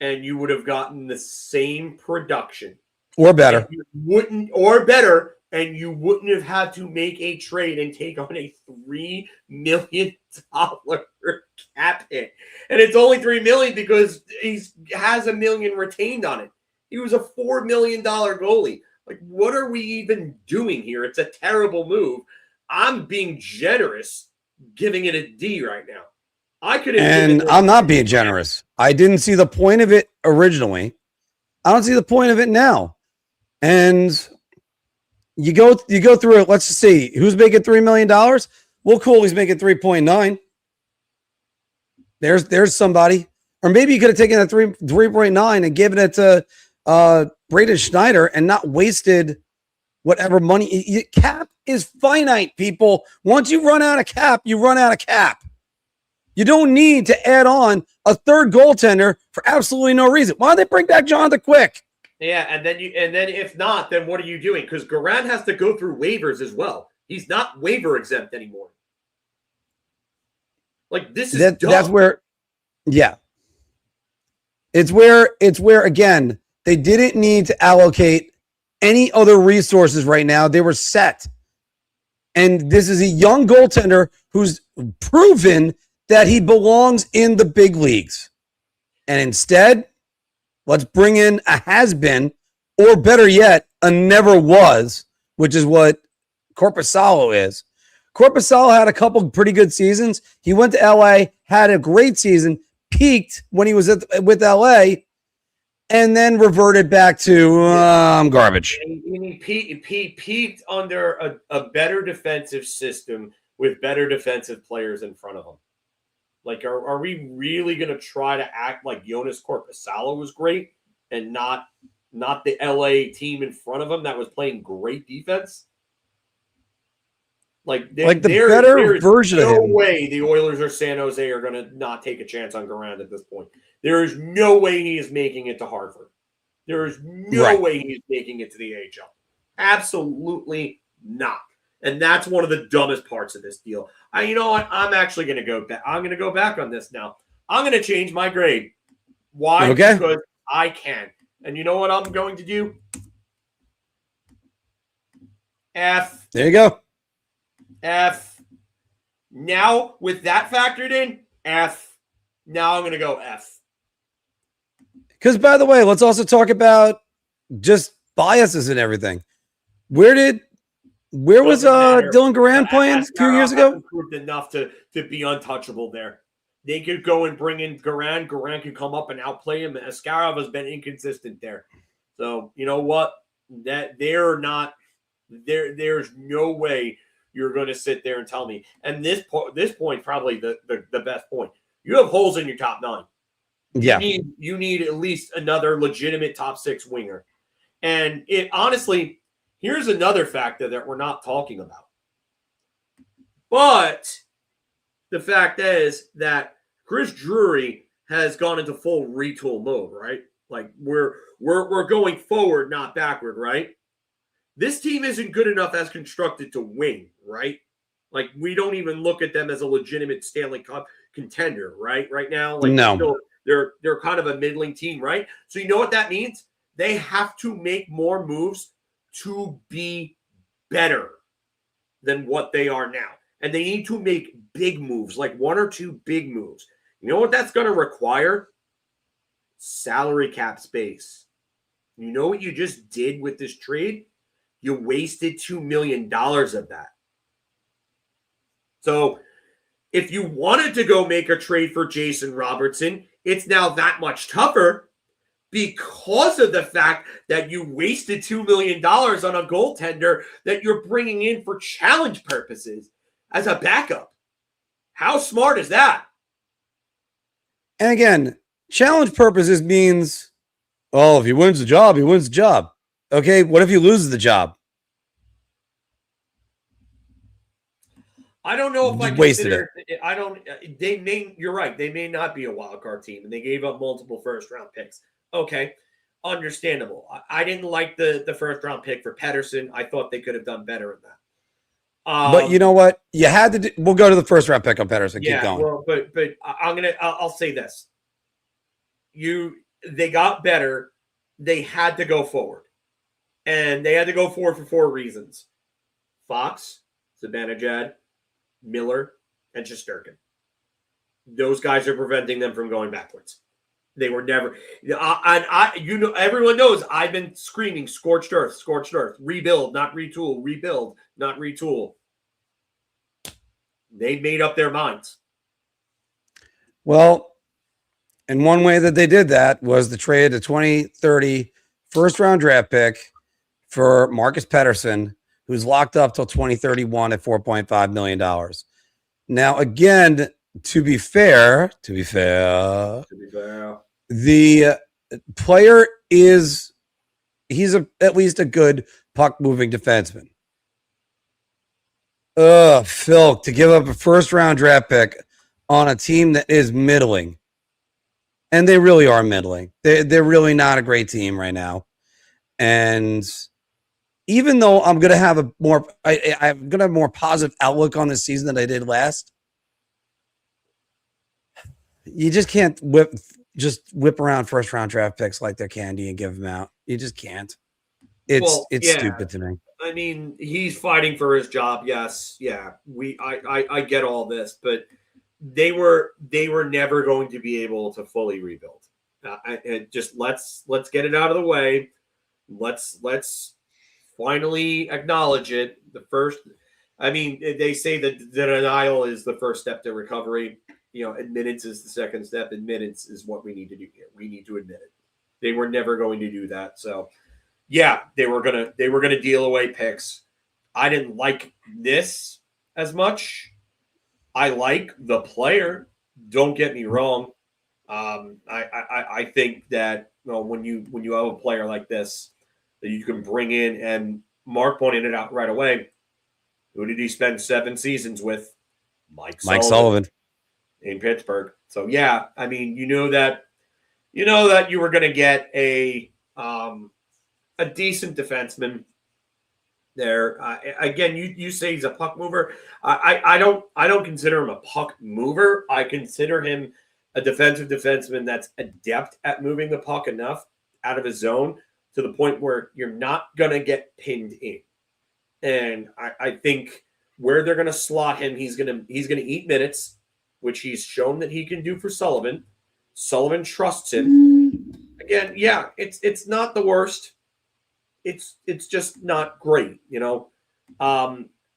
and you would have gotten the same production, or better. And you wouldn't have had to make a trade and take on a $3 million cap hit. And it's only $3 million because he has $1 million retained on it. He was a $4 million goalie. Like, what are we even doing here? It's a terrible move. I'm being generous, giving it a D right now. I'm not being generous. I didn't see the point of it originally. I don't see the point of it now. And you go through it. Let's see who's making $3 million. Well, cool. He's making 3.9. There's somebody, or maybe you could have taken that 3.9 and given it to Braden Schneider and not wasted whatever money. Cap is finite, people. Once you run out of cap, you run out of cap. You don't need to add on a third goaltender for absolutely no reason. Why don't they bring back Jonathan Quick? Yeah, and then if not, then what are you doing? Because Garand has to go through waivers as well. He's not waiver exempt anymore. Like, this is dumb. That's where, yeah. It's where again, they didn't need to allocate any other resources right now. They were set. And this is a young goaltender who's proven that he belongs in the big leagues. And instead, let's bring in a has-been, or better yet, a never was, which is what Korpisalo is. Korpisalo had a couple pretty good seasons. He went to LA, had a great season, peaked when he was with LA, and then reverted back to garbage. And he peaked under a better defensive system with better defensive players in front of him. Like, are we really going to try to act like Jonas Korpisalo was great and not the LA team in front of him that was playing great defense? Like the better version of him. No way the Oilers or San Jose are going to not take a chance on Garand at this point. There is no way he is making it to Hartford. There is no way he's making it to the AHL. Absolutely not. And that's one of the dumbest parts of this deal. You know what? I'm actually going to go back. I'm going to go back on this now. I'm going to change my grade. Why? Okay. Because I can. And you know what I'm going to do? F. There you go. F. Now, with that factored in, F. Now I'm going to go F. Because, by the way, let's also talk about just biases and everything. Where was Dylan Garand playing a few years ago? Improved enough to be untouchable there. They could go and bring in Garand. Garand could come up and outplay him. Askarov has been inconsistent there. So, you know what? That they're not there. There's no way you're going to sit there and tell me. And this point, probably the best point. You have holes in your top 9. Yeah. You need at least another legitimate top 6 winger. And it honestly, here's another factor that we're not talking about. But the fact is that Chris Drury has gone into full retool mode, right? Like we're going forward, not backward, right? This team isn't good enough as constructed to win, right? Like we don't even look at them as a legitimate Stanley Cup contender, right? Right now, like no. They're kind of a middling team, right? So you know what that means? They have to make more moves to be better than what they are now. And they need to make big moves, like 1 or 2 big moves. You know what that's going to require? Salary cap space. You know what you just did with this trade? You wasted $2 million of that. So if you wanted to go make a trade for Jason Robertson, it's now that much tougher because of the fact that you wasted $2 million on a goaltender that you're bringing in for challenge purposes as a backup. How smart is that? And again, challenge purposes means, well, if he wins the job, he wins the job. Okay, what if he loses the job? I don't know if I wasted it. I don't. They may. You're right. They may not be a wild card team, and they gave up multiple first round picks. Okay, understandable. I didn't like the first round pick for Pettersson. I thought they could have done better in that. But you know what? You had to. We'll go to the first round pick on Pettersson. Yeah, keep going. Well, but I'll say this. They got better. They had to go forward, and they had to go forward for 4 reasons: Fox, Zibanejad, Miller, and Shesterkin. Those guys are preventing them from going backwards. They were never. Everyone knows I've been screaming scorched earth, rebuild, not retool, rebuild, not retool. They made up their minds. Well, and one way that they did that was the trade a 2030 first round draft pick for Marcus Pettersson, who's locked up till 2031 at $4.5 million. Now, again, to be fair, the player he's at least a good puck moving defenseman. Phil, to give up a first round draft pick on a team that is middling. And they really are middling. They're really not a great team right now. And even though I'm going to have I'm going to have a more positive outlook on this season than I did last, you just can't whip around first round draft picks like they're candy and give them out. You just can't. It's stupid to me. I mean, he's fighting for his job. Yes. Yeah. I get all this, but they were never going to be able to fully rebuild. Just let's get it out of the way. Let's finally acknowledge it. They say that the denial is the first step to recovery. Admittance is the second step. Admittance is what we need to do here. We need to admit it. They were never going to do that. So, yeah, they were gonna deal away picks. I didn't like this as much. I like the player. Don't get me wrong. I think that when you have a player like this that you can bring in, and Mark pointed it out right away. Who did he spend 7 seasons with? Mike Sullivan in Pittsburgh. So yeah, I mean, you know that you were going to get a decent defenseman there. Again, you say he's a puck mover. I don't consider him a puck mover. I consider him a defensive defenseman that's adept at moving the puck enough out of his zone to the point where you're not going to get pinned in. And I think where they're going to slot him, he's going to eat minutes, which he's shown that he can do for Sullivan. Sullivan trusts him. Again, yeah, it's not the worst. It's just not great, you know.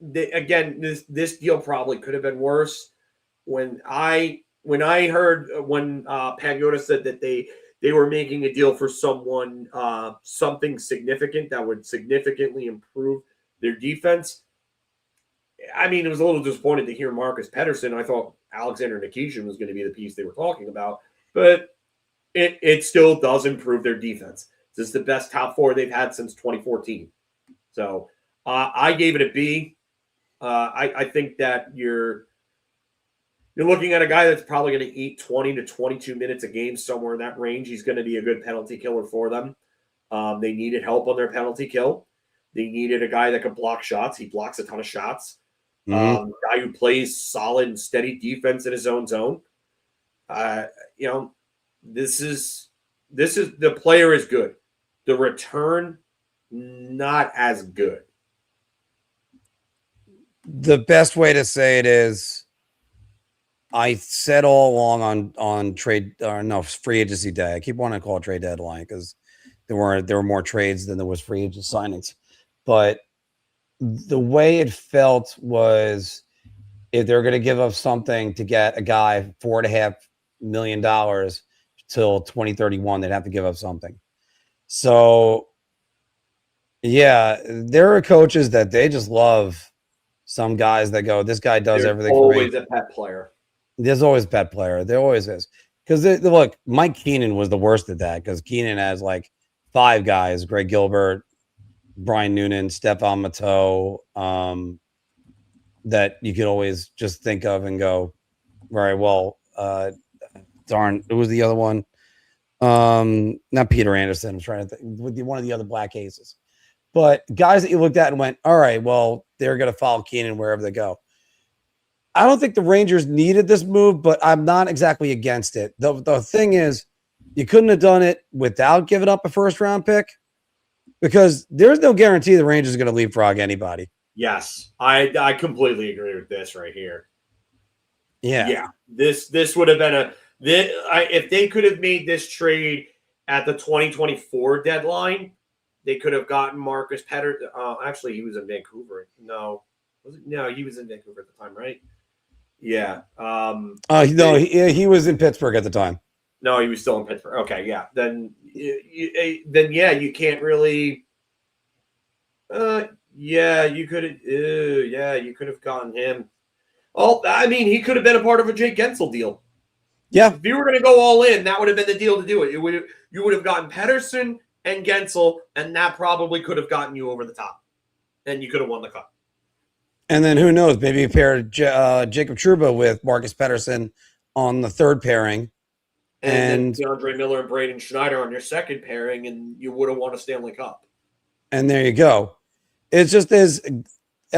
This deal probably could have been worse. When I heard Pagnotta said that they were making a deal for someone something significant that would significantly improve their defense. I mean, it was a little disappointed to hear Marcus Pettersson. I thought Alexander Nikishin was going to be the piece they were talking about, but it still does improve their defense. This is the best top 4 they've had since 2014. So I gave it a B. I think that you're looking at a guy that's probably going to eat 20 to 22 minutes a game, somewhere in that range. He's going to be a good penalty killer for them. They needed help on their penalty kill. They needed a guy that could block shots. He blocks a ton of shots. Guy who plays solid and steady defense in his own zone. This is the player is good. The return, not as good. The best way to say it is, I said all along on free agency day. I keep wanting to call it trade deadline because there were more trades than there was free agent signings. But the way it felt was, if they're going to give up something to get a guy $4.5 million till 2031, they'd have to give up something. So, yeah, there are coaches that they just love some guys that go, this guy does everything for me. Always a pet player. There's always a pet player. There always is. Because look, Mike Keenan was the worst at that, because Keenan has like 5 guys: Greg Gilbert, Brian Noonan, Stefan Matteau, that you could always just think of and go, right, well, darn, who was the other one? Not Peter Anderson. I'm trying to think, one of the other Black Aces. But guys that you looked at and went, all right, well, they're going to follow Keenan wherever they go. I don't think the Rangers needed this move, but I'm not exactly against it. The thing is, you couldn't have done it without giving up a first-round pick, because there's no guarantee the Rangers are going to leapfrog anybody. Yes, I completely agree with this right here. Yeah. This would have been if they could have made this trade at the 2024 deadline, they could have gotten Marcus Pettersson. Actually, he was in Vancouver. No, he was in Vancouver at the time, right? Yeah. He was in Pittsburgh at the time. No, he was still in Pittsburgh. Okay, yeah. Then you can't really. You could have gotten him. Oh, I mean, he could have been a part of a Jake Gensel deal. Yeah. If you were going to go all in, that would have been the deal to do it. You would have gotten Pettersson and Gensel, and that probably could have gotten you over the top, and you could have won the cup. And then who knows? Maybe you pair Jacob Trouba with Marcus Pettersson on the third pairing, and DeAndre Miller and Braden Schneider on your second pairing, and you would have won a Stanley Cup. And there you go. It's just as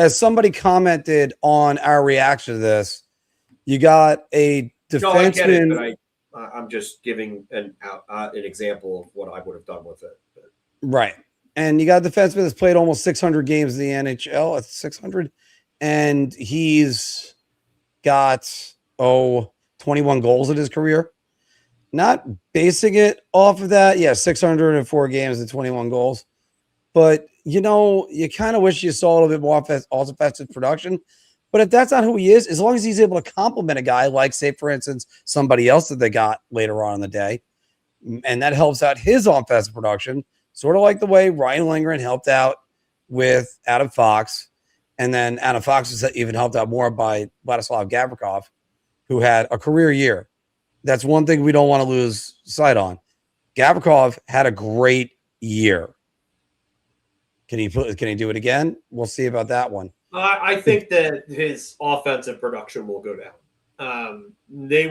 somebody commented on our reaction to this, you got a defenseman. No, I get it, but I'm just giving an example of what I would have done with it. But. Right. And you got a defenseman that's played almost 600 games in the NHL. At 600. And he's got, 21 goals in his career. Not basing it off of that. Yeah, 604 games and 21 goals. But, you kind of wish you saw a little bit more offensive production. But if that's not who he is, as long as he's able to compliment a guy like, say, for instance, somebody else that they got later on in the day, and that helps out his offensive production, sort of like the way Ryan Lindgren helped out with Adam Fox. And then Adam Fox was even helped out more by Vladislav Gavrikov, who had a career year. That's one thing we don't want to lose sight on. Gavrikov had a great year. Can he do it again? We'll see about that one. I think that his offensive production will go down. They're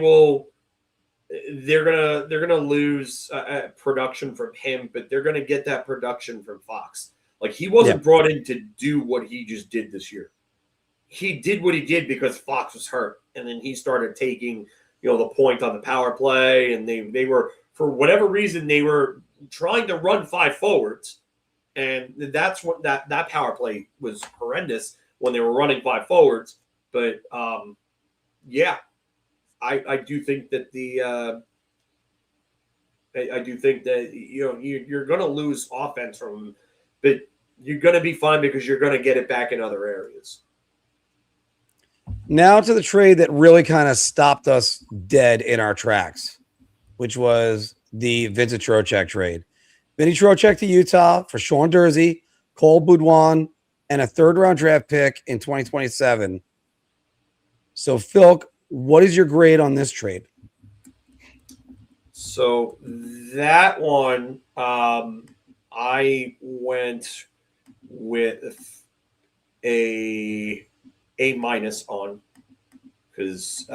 gonna lose production from him, but they're gonna get that production from Fox. Like, he wasn't brought in to do what he just did this year. He did what he did because Fox was hurt, and then he started taking, the point on the power play, and they were, for whatever reason, they were trying to run 5 forwards, and that's what that power play was horrendous when they were running 5 forwards. But I do think that you're going to lose offense from him, but you're going to be fine because you're going to get it back in other areas. Now to the trade that really kind of stopped us dead in our tracks, which was the Vincent Trocheck trade. Vinny Trocheck to Utah for Sean Durzi, Cole Boudouin, and a 3rd-round draft pick in 2027. So, Phil, what is your grade on this trade? So that one, I went with a minus on, because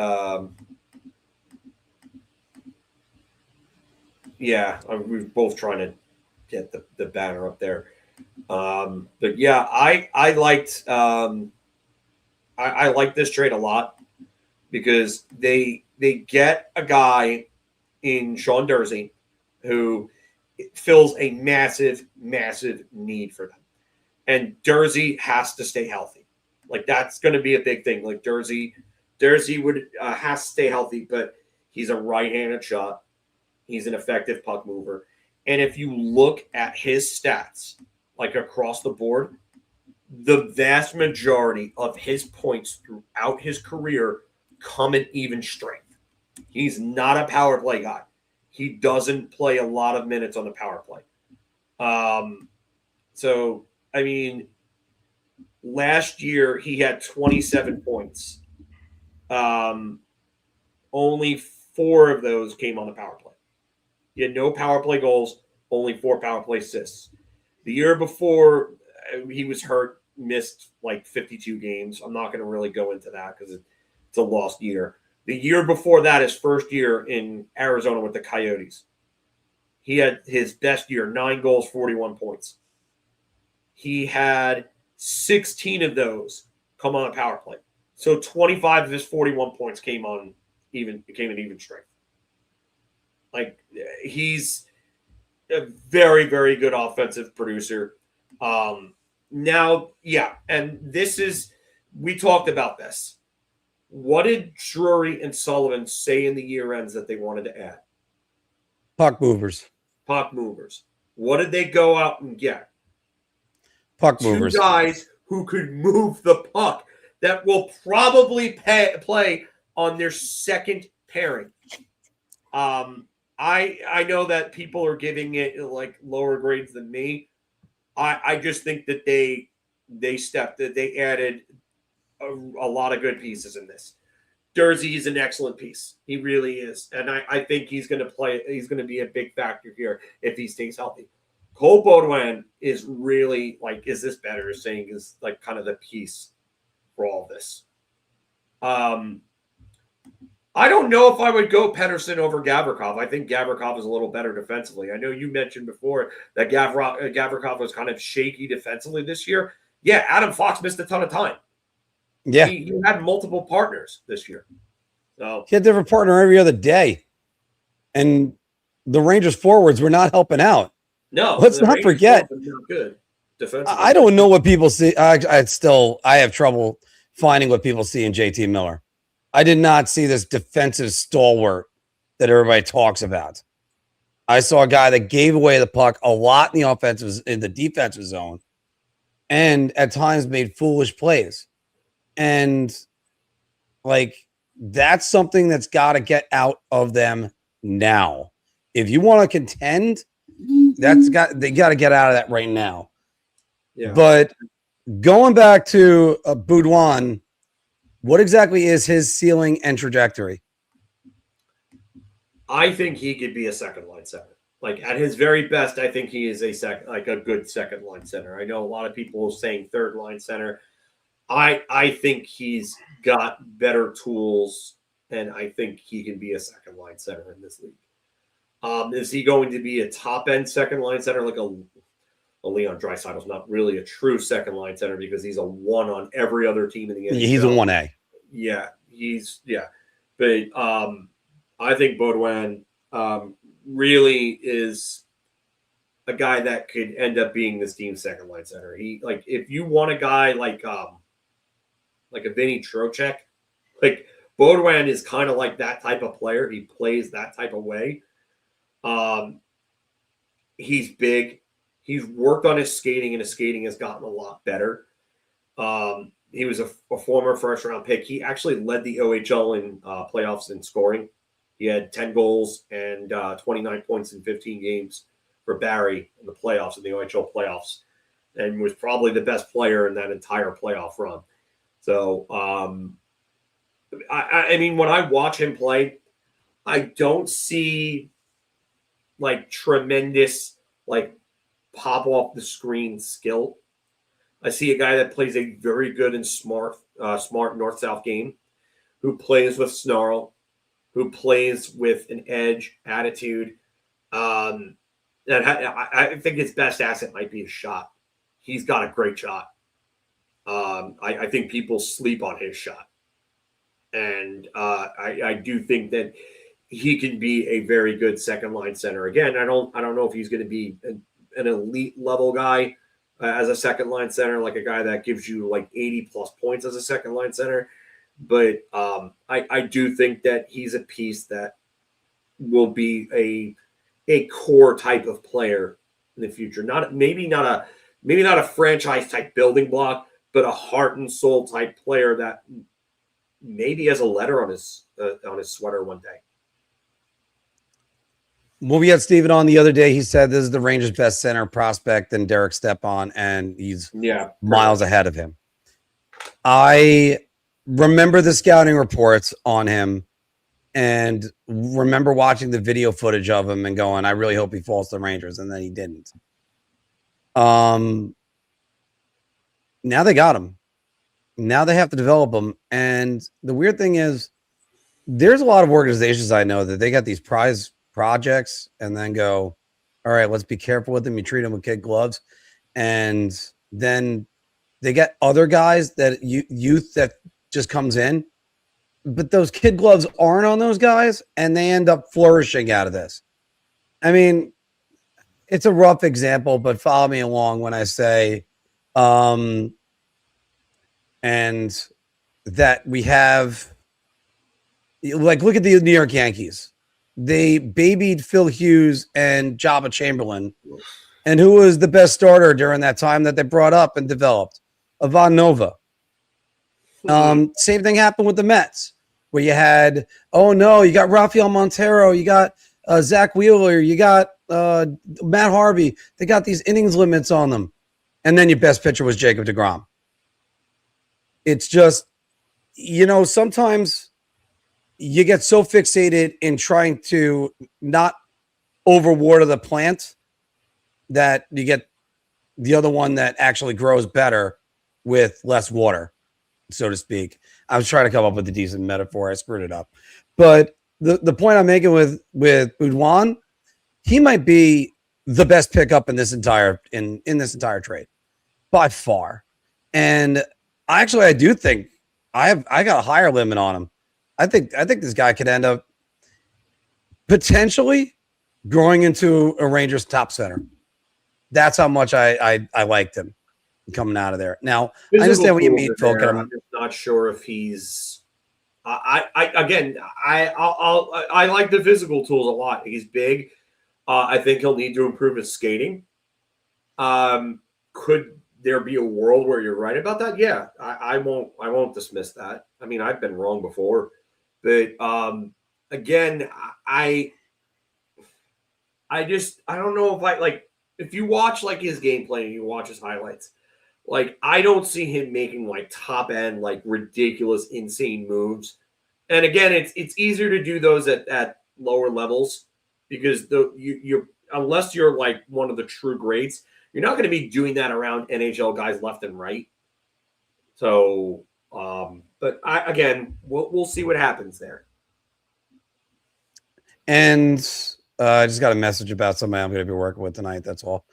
we're both trying to get the banner up there. But yeah, I liked I like this trade a lot, because they get a guy in Sean Durzi who fills a massive need for them, and Durzi has to stay healthy. Like, that's going to be a big thing. Like, Durzi would has to stay healthy, but he's a right-handed shot. He's an effective puck mover. And if you look at his stats, like, across the board, the vast majority of his points throughout his career come in even strength. He's not a power play guy. He doesn't play a lot of minutes on the power play. So, I mean, last year he had 27 points. Only 4 of those came on the power play. He had no power play goals, only 4 power play assists. The year before, he was hurt, missed like 52 games. I'm not going to really go into that because it's a lost year. The year before that, his first year in Arizona with the Coyotes, he had his best year, 9 goals, 41 points. He had 16 of those come on a power play. So 25 of his 41 points came in even strength. Like, he's a very, very good offensive producer. And we talked about this. What did Drury and Sullivan say in the year ends that they wanted to add? Puck movers. What did they go out and get? Puck movers. 2 guys who could move the puck that will probably play on their second pairing. I know that people are giving it like lower grades than me. I just think that they added a lot of good pieces in this. Durzi is an excellent piece. He really is. And I think he's going to be a big factor here if he stays healthy. Cole Baudouin is really, like, is this better? Saying is like kind of the piece for all this. I don't know if I would go Pettersson over Gavrikov. I think Gavrikov is a little better defensively. I know you mentioned before that Gavrikov was kind of shaky defensively this year. Yeah, Adam Fox missed a ton of time. Yeah. He had multiple partners this year. So he had a different partner every other day. And the Rangers forwards were not helping out. No. Let's not forget. Not good defensively. I don't know what people see. I have trouble finding what people see in JT Miller. I did not see this defensive stalwart that everybody talks about. I saw a guy that gave away the puck a lot in the defensive zone, and at times made foolish plays. And like, that's something that's got to get out of them now. If you want to contend, they got to get out of that right now. Yeah. But going back to Baudouin, what exactly is his ceiling and trajectory? I think he could be a second line center. Like at his very best, I think he is a good second line center. I know a lot of people saying third line center. I think he's got better tools, and I think he can be a second line center in this league. Is he going to be a top end second line center like a Leon Draisaitl's not really a true second line center because he's a one on every other team in the NHL. He's a 1A. Yeah, but I think Baudouin really is a guy that could end up being this team's second line center. He like if you want a guy like a Vinny Trocheck, like Baudouin is kind of like that type of player. He plays that type of way. He's big. He's worked on his skating, and his skating has gotten a lot better. He was a former first-round pick. He actually led the OHL in playoffs in scoring. He had 10 goals and 29 points in 15 games for Barrie in the playoffs, in the OHL playoffs, and was probably the best player in that entire playoff run. So, I mean, when I watch him play, I don't see like tremendous like pop off the screen skill. I see a guy that plays a very good and smart north-south game, who plays with snarl, who plays with an edge, attitude. And I think his best asset might be his shot. He's got a great shot. I think people sleep on his shot. And I do think that he can be a very good second line center. Again, I don't know if he's going to be an elite level guy as a second line center, like a guy that gives you like 80 plus points as a second line center. But I do think that he's a piece that will be a core type of player in the future. Maybe not a franchise type building block, but a heart and soul type player that maybe has a letter on his sweater one day. When we had Steven on the other day, he said this is the Rangers' best center prospect than Derek Stepan, and he's miles ahead of him. I remember the scouting reports on him and remember watching the video footage of him and going, I really hope he falls to the Rangers, and then he didn't. Now they got him. Now they have to develop him. And the weird thing is there's a lot of organizations I know that they got these prize projects and then go, all right, let's be careful with them. You treat them with kid gloves. And then they get other guys that youth that just comes in, but those kid gloves aren't on those guys and they end up flourishing out of this. I mean, it's a rough example, but follow me along when I say, and that we have, like, look at the New York Yankees. They babied Phil Hughes and Jabba Chamberlain. And who was the best starter during that time that they brought up and developed? Ivan Nova. Same thing happened with the Mets, where you had, you got Rafael Montero, you got Zach Wheeler, you got Matt Harvey. They got these innings limits on them. And then your best pitcher was Jacob deGrom. It's just, sometimes you get so fixated in trying to not overwater the plant that you get the other one that actually grows better with less water, so to speak. I was trying to come up with a decent metaphor. I screwed it up. But the point I'm making with Baudouin, he might be the best pickup in this entire trade by far. And I do think I got a higher limit on him. I think this guy could end up potentially growing into a Rangers top center. That's how much I liked him coming out of there. Now, I understand what you mean, Phil. I'm just not sure if he's. I like the physical tools a lot. He's big. I think he'll need to improve his skating. Could there be a world where you're right about that? Yeah, I won't dismiss that. I mean, I've been wrong before, but again, I don't know if you watch like his gameplay and you watch his highlights, like I don't see him making like top end, like ridiculous, insane moves. And again, it's easier to do those at lower levels because you're unless you're like one of the true greats, you're not going to be doing that around NHL guys left and right. So, but we'll see what happens there. And I just got a message about somebody I'm going to be working with tonight. That's all.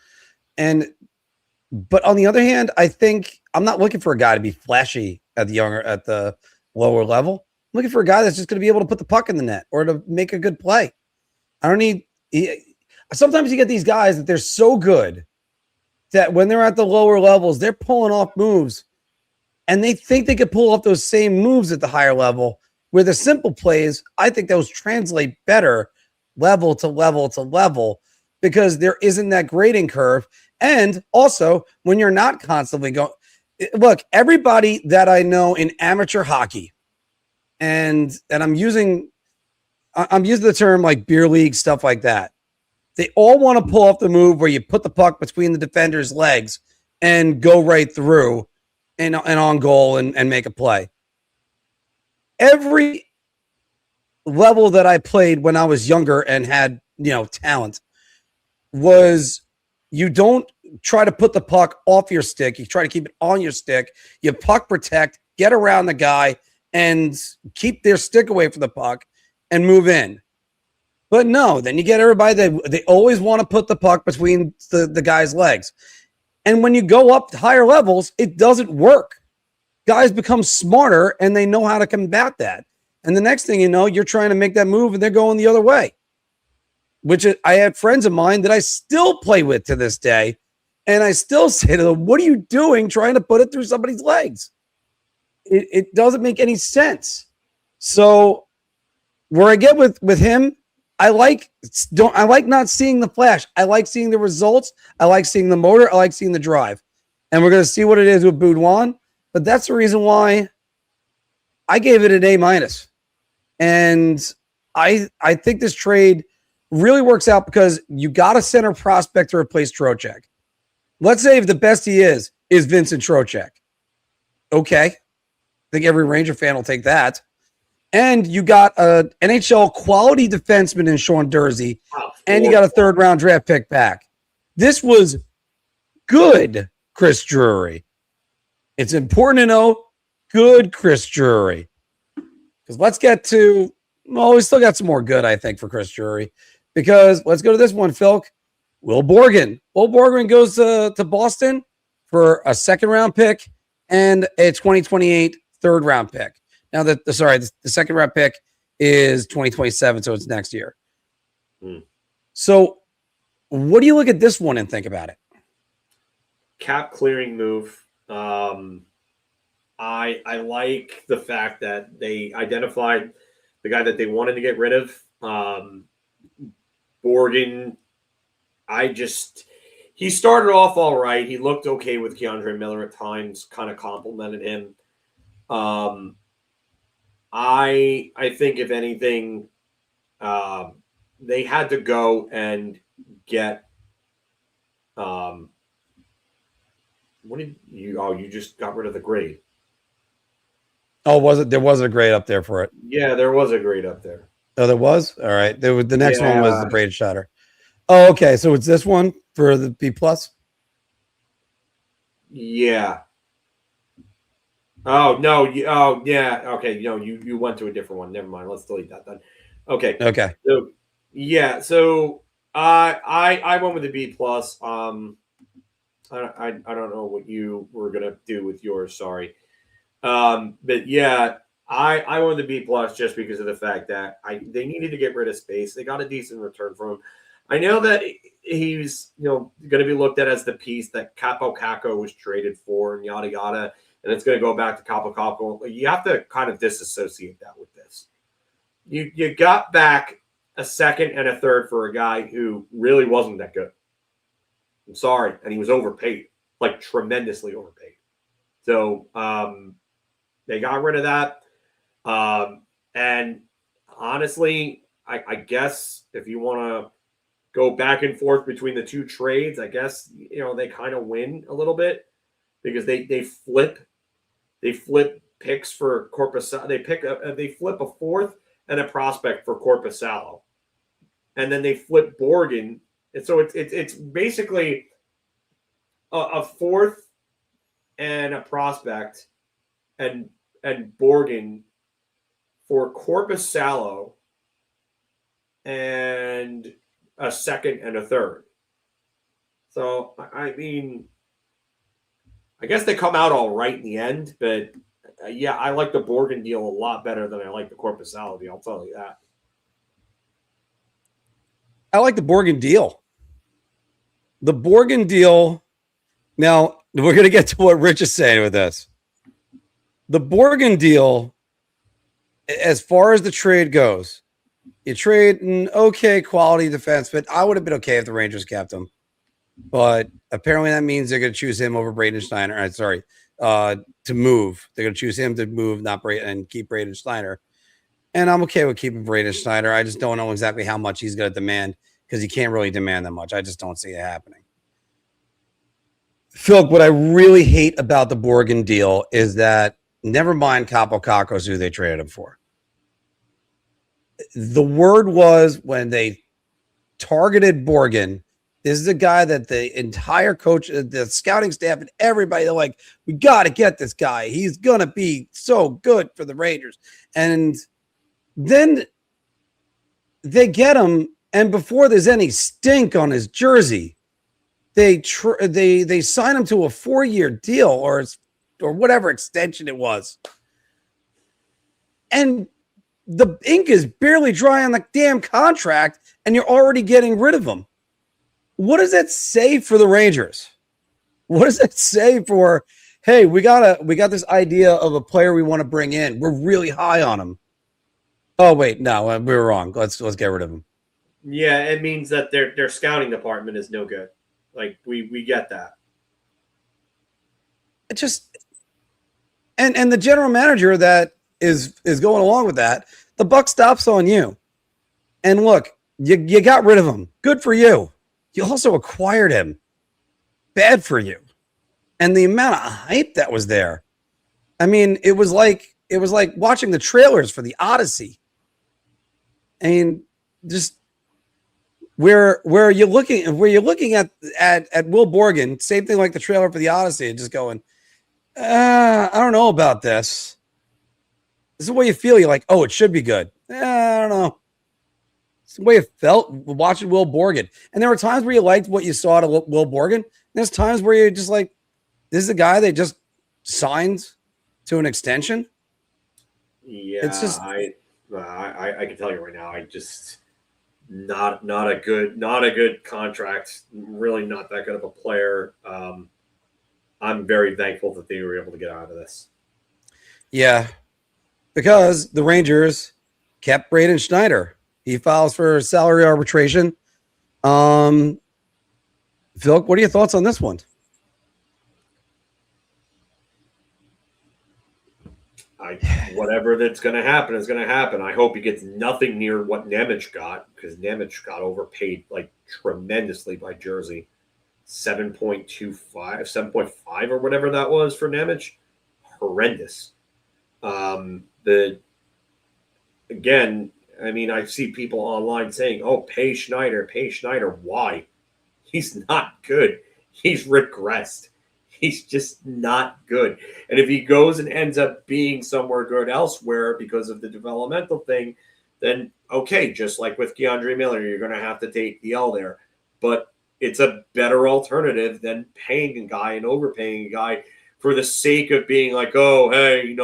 But on the other hand, I think I'm not looking for a guy to be flashy at the lower level. I'm looking for a guy that's just going to be able to put the puck in the net or to make a good play. I don't need. Sometimes you get these guys that they're so good that when they're at the lower levels, they're pulling off moves, and they think they could pull off those same moves at the higher level. Where the simple plays, I think those translate better level to level to level because there isn't that grading curve. And also, when you're not constantly going, look, everybody that I know in amateur hockey, and I'm using the term like beer league, stuff like that. They all want to pull off the move where you put the puck between the defender's legs and go right through and on goal and make a play. Every level that I played when I was younger and had, talent was you don't try to put the puck off your stick. You try to keep it on your stick. You puck protect, get around the guy and keep their stick away from the puck and move in. But no, then you get everybody that they always want to put the puck between the guy's legs. And when you go up to higher levels, it doesn't work. Guys become smarter and they know how to combat that. And the next thing you know, you're trying to make that move and they're going the other way. Which I had friends of mine that I still play with to this day. And I still say to them, what are you doing trying to put it through somebody's legs? It doesn't make any sense. So where I get with him, I like not seeing the flash. I like seeing the results. I like seeing the motor. I like seeing the drive. And we're going to see what it is with Boudouin. But that's the reason why I gave it an A-. And I think this trade really works out because you got a center prospect to replace Trocheck. Let's say if the best he is Vincent Trocheck. Okay. I think every Ranger fan will take that. And you got an NHL quality defenseman in Sean Dursey, and you got a third-round draft pick back. This was good, Chris Drury. It's important to know good Chris Drury. Because let's get to, we still got some more good, I think, for Chris Drury. Because let's go to this one, Filk. Will Borgen. Will Borgen goes to Boston for a second-round pick and a 2028 third-round pick. Now, the second-round pick is 2027, so it's next year. So what do you look at this one and think about it? Cap clearing move. I like the fact that they identified the guy that they wanted to get rid of. Borgen, he started off all right. He looked okay with Keandre Miller at times, kind of complimented him. I think if anything, they had to go and get what did you just got rid of the grade. Oh, was it? There wasn't a grade up there for it. Yeah, there was a grade up there. Oh, there was? All right. The next one was the braided shutter. Oh, okay. So it's this one for the B+? Yeah. Oh, no. Oh, yeah. Okay. You went to a different one. Never mind. Let's delete that then. Okay. Okay. So, yeah. So I went with the B+. I don't know what you were going to do with yours. Sorry. But yeah, I went with the B+ just because of the fact that they needed to get rid of space. They got a decent return from him. I know that he's going to be looked at as the piece that Capo Caco was traded for and yada yada, and it's going to go back to Capo Caco. You have to kind of disassociate that with this. You got back a second and a third for a guy who really wasn't that good. I'm sorry, and he was overpaid, like tremendously overpaid. So they got rid of that. And honestly, I guess if you want to go back and forth between the two trades, I guess, they kind of win a little bit because they flip picks for Corpusalo. They flip a fourth and a prospect for Corpusalo, and then they flip Borgen, and so it's basically a fourth and a prospect and Borgen for Corpusalo and a second and a third. So I mean, I guess they come out all right in the end, but yeah, I like the Borgen deal a lot better than I like the Corpusalo deal. I'll tell you that. I like the Borgen deal. The Borgen deal. Now, we're going to get to what Rich is saying with this. The Borgen deal, as far as the trade goes, you trade an okay quality defense, but I would have been okay if the Rangers kept him. But apparently that means they're going to choose him over Braden Schneider. To move. They're going to choose him to move, not Braden, and keep Braden Schneider. And I'm okay with keeping Braden Schneider. I just don't know exactly how much he's going to demand because he can't really demand that much. I just don't see it happening. Phil, what I really hate about the Borgen deal is that never mind Capo Cacos, who they traded him for. The word was when they targeted Borgen, this is a guy that the entire coach, the scouting staff, and everybody, they're like, we got to get this guy. He's going to be so good for the Rangers. And then they get him, and before there's any stink on his jersey, they sign him to a 4-year deal or whatever extension it was. And the ink is barely dry on the damn contract, and you're already getting rid of him. What does that say for the Rangers? What does that say for, hey, we got this idea of a player we want to bring in. We're really high on him. Oh wait, no, we were wrong. Let's get rid of him. Yeah, it means that their scouting department is no good. Like we get that. It just and the general manager that is going along with that, the buck stops on you. And look, you got rid of him. Good for you. You also acquired him. Bad for you. And the amount of hype that was there. I mean, it was like watching the trailers for the Odyssey. I mean, just where you're looking at Will Borgen, same thing like the trailer for the Odyssey, and just going, I don't know about this. This is the way you feel. You're like, oh, it should be good. I don't know. It's the way it felt watching Will Borgen. And there were times where you liked what you saw to Will Borgen. There's times where you're just like, this is a guy that just signs to an extension. Yeah, it's just I can tell you right now, I just not a good contract. Really not that good of a player. I'm very thankful that they were able to get out of this. Yeah, because the Rangers kept Braden Schneider. He files for salary arbitration. Phil, what are your thoughts on this one? Whatever that's going to happen is going to happen. I hope he gets nothing near what Nemec got, because Nemec got overpaid like tremendously by Jersey. 7.5 or whatever that was for Nemec. Horrendous. Again, I mean, I see people online saying, oh, pay Schneider. Why? He's not good. He's regressed. He's just not good. And if he goes and ends up being somewhere good elsewhere because of the developmental thing, then okay, just like with Keandre Miller, you're going to have to take the L there. But it's a better alternative than paying a guy and overpaying a guy for the sake of being like, oh, hey,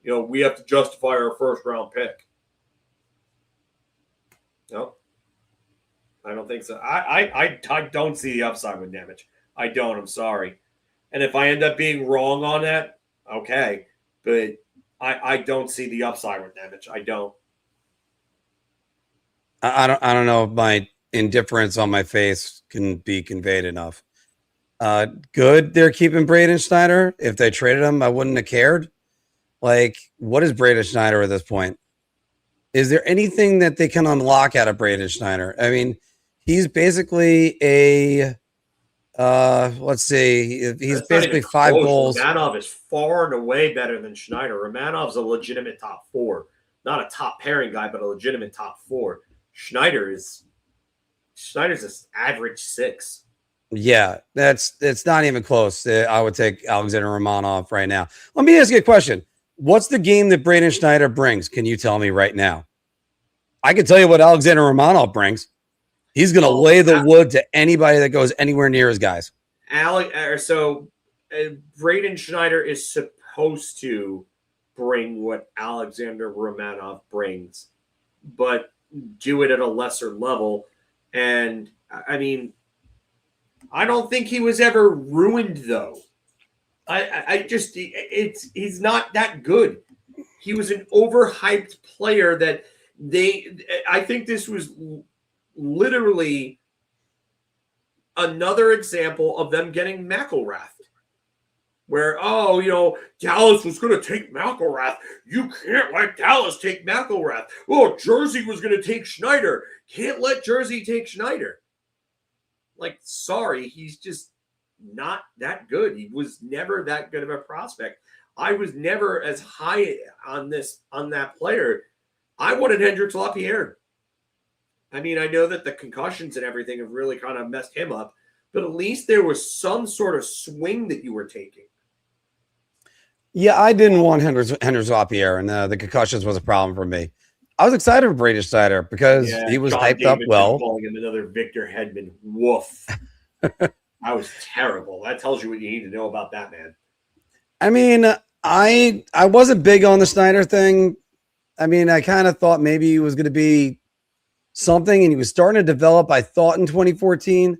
we have to justify our first round pick. No, I don't think so. I don't see the upside with Nemec. I don't. I'm sorry. And if I end up being wrong on that, okay. But I don't see the upside with Nemec. I don't. I don't know if my indifference on my face can be conveyed enough. Good, they're keeping Braden Schneider. If they traded him, I wouldn't have cared. Like, what is Braden Schneider at this point? Is there anything that they can unlock out of Braden Schneider? I mean, He's basically a let's see, he's That's not basically even 5 close. goals. Romanov is far and away better than Schneider. Romanov's a legitimate top 4, not a top pairing guy, but a legitimate top 4. Schneider's just average 6. Yeah, it's not even close. I would take Alexander Romanov right now. Let me ask you a question. What's the game that Braden Schneider brings? Can you tell me right now? I can tell you what Alexander Romanov brings. He's going to lay the wood to anybody that goes anywhere near his guys. Braden Schneider is supposed to bring what Alexander Romanov brings, but do it at a lesser level. And I mean, I don't think he was ever ruined, though. He's not that good. He was an overhyped player that I think this was literally another example of them getting McElrath, where, Dallas was going to take McElrath. You can't let Dallas take McElrath. Oh, Jersey was going to take Schneider. Can't let Jersey take Schneider. Like, sorry, he's just not that good. He was never that good of a prospect. I was never as high on that player. I wanted Hendrix Lapierre. I mean, I know that the concussions and everything have really kind of messed him up, but at least there was some sort of swing that you were taking. Yeah, I didn't want Hendrix Lapierre, and the concussions was a problem for me. I was excited for Braden Schneider because he was hyped up well. Calling him another Victor Hedman. Woof. That was terrible. That tells you what you need to know about that man. I mean, I wasn't big on the Schneider thing. I mean, I kind of thought maybe he was going to be something, and he was starting to develop, I thought, in 2014.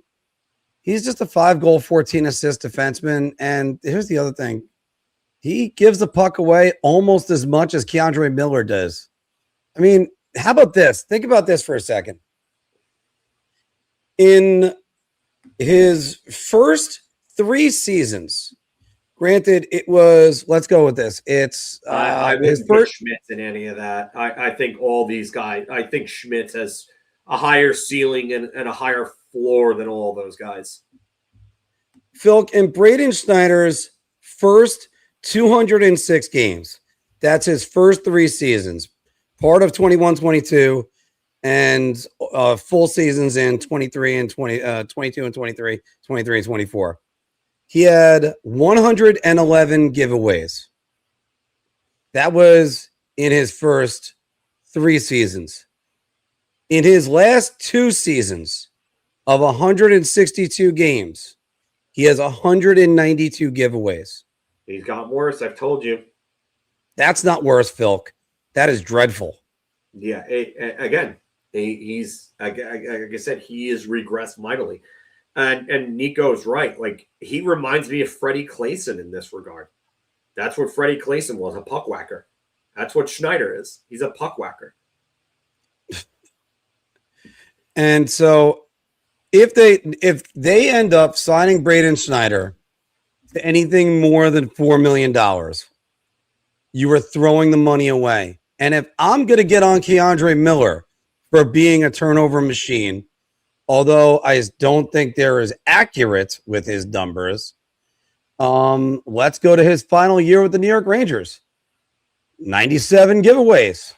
He's just a 5-goal, 14-assist defenseman. And here's the other thing. He gives the puck away almost as much as Keandre Miller does. I mean, how about this? Think about this for a second. In his first 3 seasons, granted, it was, let's go with this. It's I wouldn't put Schmitz in any of that. I think all these guys, I think Schmitz has a higher ceiling and a higher floor than all those guys. Phil, in Braden Schneider's first 206 games, that's his first 3 seasons, part of 21-22 and full seasons in 23 and 22 and 23, 23 and 24. He had 111 giveaways. That was in his first 3 seasons. In his last 2 seasons of 162 games, he has 192 giveaways. He's gotten worse, I've told you. That's not worse, Phil. That is dreadful. Yeah, he's like I said, he has regressed mightily. And Nico's right. Like, he reminds me of Freddie Claesson in this regard. That's what Freddie Claesson was, a puck whacker. That's what Schneider is. He's a puck whacker. And so if they end up signing Braden Schneider to anything more than $4 million, you are throwing the money away. And if I'm going to get on Keandre Miller for being a turnover machine, although I don't think they're as accurate with his numbers, let's go to his final year with the New York Rangers. 97 giveaways.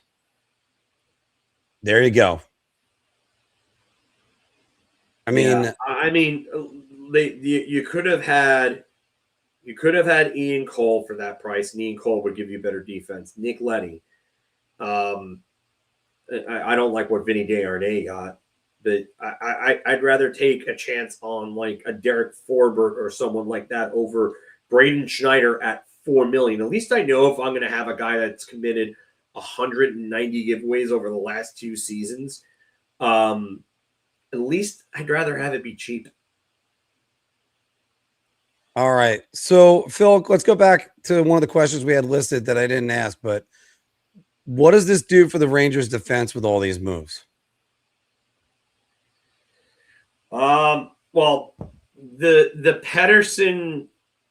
There you go. I mean, you could have had Ian Cole for that price, and Ian Cole would give you better defense. Nick Leddy. I don't like what Vinny Desharnais got, but I'd rather take a chance on like a Derek Forbert or someone like that over Braden Schneider at $4 million. At least I know if I'm going to have a guy that's committed 190 giveaways over the last 2 seasons. At least I'd rather have it be cheap. All right. So, Phil, let's go back to one of the questions we had listed that I didn't ask, but what does this do for the Rangers defense with all these moves? Well, the Pettersson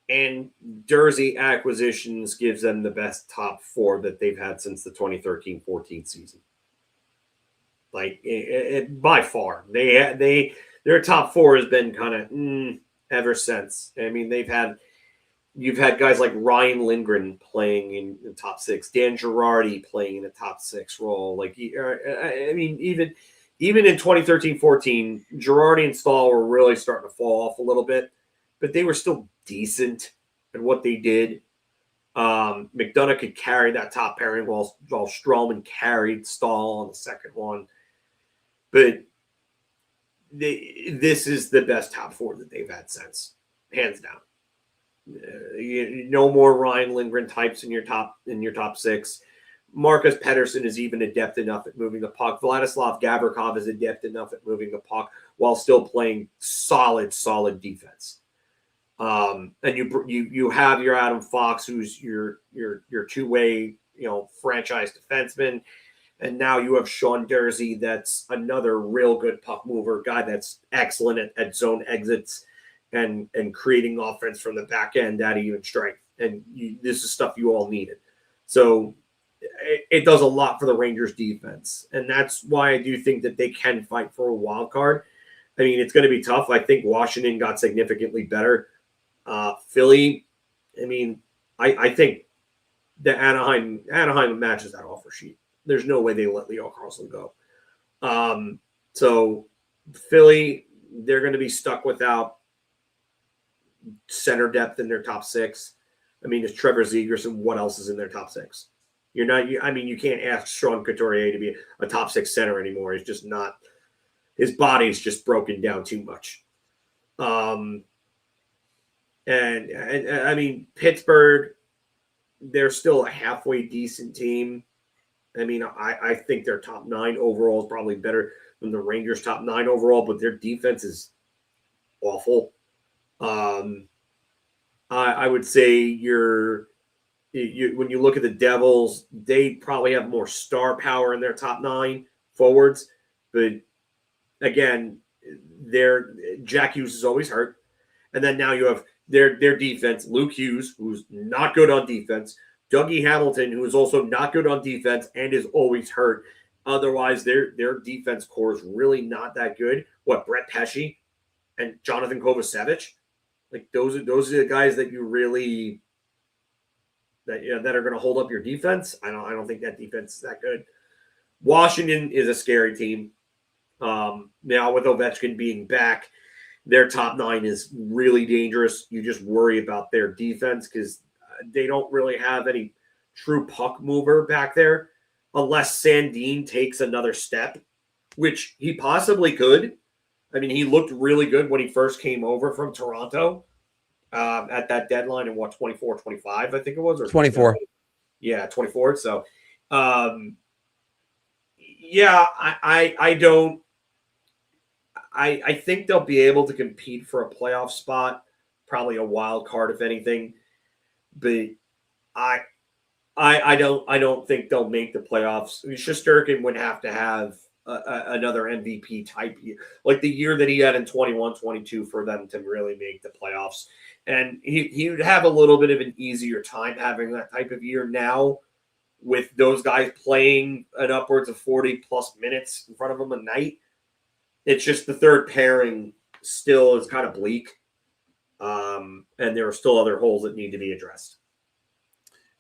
and Jersey acquisitions gives them the best top 4 that they've had since the 2013-14 season. Like by far, their top four has been kind of ever since. I mean, you've had guys like Ryan Lindgren playing in the top six, Dan Girardi playing in the top six role. Like, I mean, even in 2013-14, Girardi and Stahl were really starting to fall off a little bit, but they were still decent at what they did. McDonough could carry that top pairing while Strowman carried Stahl on the second one. But this is the best top four that they've had since, hands down. No more Ryan Lindgren types in your top six. Marcus Pettersson is even adept enough at moving the puck. Vladislav Gavrikov is adept enough at moving the puck while still playing solid defense. And you have your Adam Fox, who's your two-way, franchise defenseman, and now you have Sean Dursey, that's another real good puck mover, guy that's excellent at zone exits and creating offense from the back end at even strength. And this is stuff you all needed. So it does a lot for the Rangers defense, and that's why I do think that they can fight for a wild card. I mean, it's going to be tough. I think Washington got significantly better. Philly, I mean, I think that Anaheim matches that offer sheet. There's no way they let Leo Carlsson go. So Philly, they're going to be stuck without center depth in their top six. I mean, it's Trevor Zegras, and what else is in their top six? You can't ask Sean Couturier to be a top six center anymore. He's just not. His body's just broken down too much. And I mean, Pittsburgh, they're still a halfway decent team. I mean, I think their top 9 overall is probably better than the Rangers' top 9 overall, but their defense is awful. I would say when you look at the Devils, they probably have more star power in their top 9 forwards, but again, Jack Hughes is always hurt, and then now you have their defense, Luke Hughes, who's not good on defense, Dougie Hamilton, who is also not good on defense and is always hurt. Otherwise, their defense core is really not that good. Brett Pesce and Jonathan Kovacevic, like those are the guys that you really that are going to hold up your defense. I don't think that defense is that good. Washington is a scary team. Now with Ovechkin being back, their top 9 is really dangerous. You just worry about their defense because they don't really have any true puck mover back there unless Sandin takes another step, which he possibly could. I mean, he looked really good when he first came over from Toronto at that deadline in 24, 25, I think it was. Or 24. Yeah, 24. So, I don't. I think they'll be able to compete for a playoff spot, probably a wild card if anything. But I don't think they'll make the playoffs. Shesterkin would have to have another MVP type year, like the year that he had in 21-22 for them to really make the playoffs. And he would have a little bit of an easier time having that type of year now with those guys playing an upwards of 40-plus minutes in front of him a night. It's just the third pairing still is kind of bleak. And there are still other holes that need to be addressed.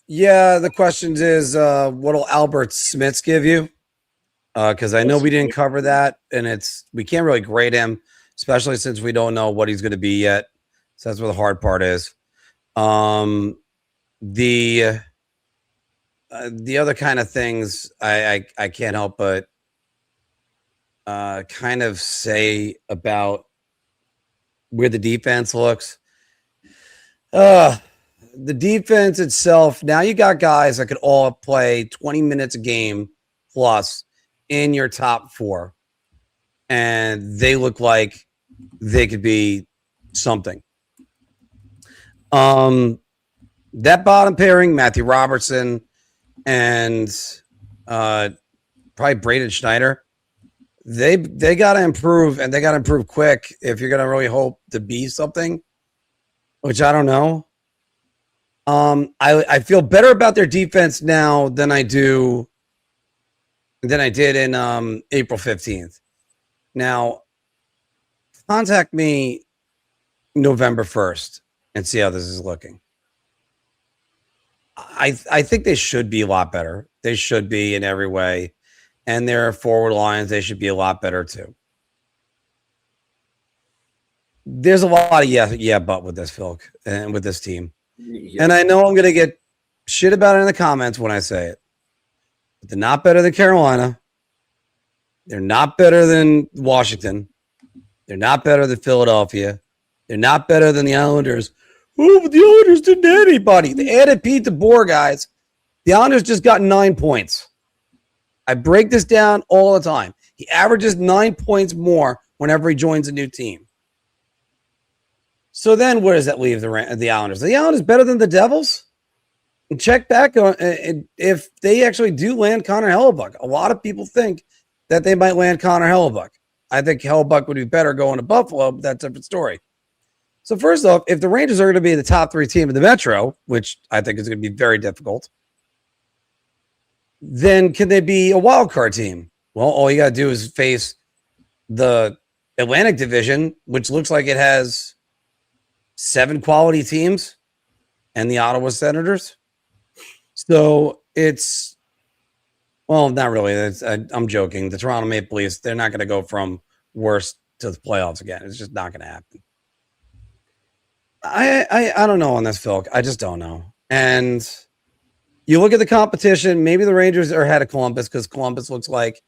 Yeah, the question is, what'll Albert Smits give you? Because I know we didn't cover that, and we can't really grade him, especially since we don't know what he's going to be yet. So that's where the hard part is. The other kind of things I can't help but kind of say about where the defense looks. The defense itself, now you got guys that could all play 20 minutes a game plus in your top 4. And they look like they could be something. That bottom pairing, Matthew Robertson and probably Braden Schneider, they got to improve, and they got to improve quick if you're going to really hope to be something, which I don't know. I feel better about their defense now than I do than I did in April 15th. Now, contact me November 1st and see how this is looking. I think they should be a lot better. They should be in every way. And their forward lines, they should be a lot better too. There's a lot of yeah, but with this Filk and with this team. Yeah. And I know I'm going to get shit about it in the comments when I say it. But they're not better than Carolina. They're not better than Washington. They're not better than Philadelphia. They're not better than the Islanders. Oh, but the Islanders didn't add anybody. They added Pete DeBoer, guys. The Islanders just got 9 points. I break this down all the time. He averages 9 points more whenever he joins a new team. So then where does that leave the Islanders? Are the Islanders better than the Devils? And check back on if they actually do land Connor Hellebuck. A lot of people think that they might land Connor Hellebuck. I think Hellebuck would be better going to Buffalo, but that's a different story. So first off, if the Rangers are going to be the top 3 team in the Metro, which I think is going to be very difficult, then can they be a wild card team? Well, all you got to do is face the Atlantic Division, which looks like it has 7 quality teams and the Ottawa Senators. So it's, well, not really. I'm joking. The Toronto Maple Leafs, they're not going to go from worst to the playoffs again. It's just not going to happen. I don't know on this, Phil. I just don't know. And you look at the competition, maybe the Rangers are ahead of Columbus because Columbus looks like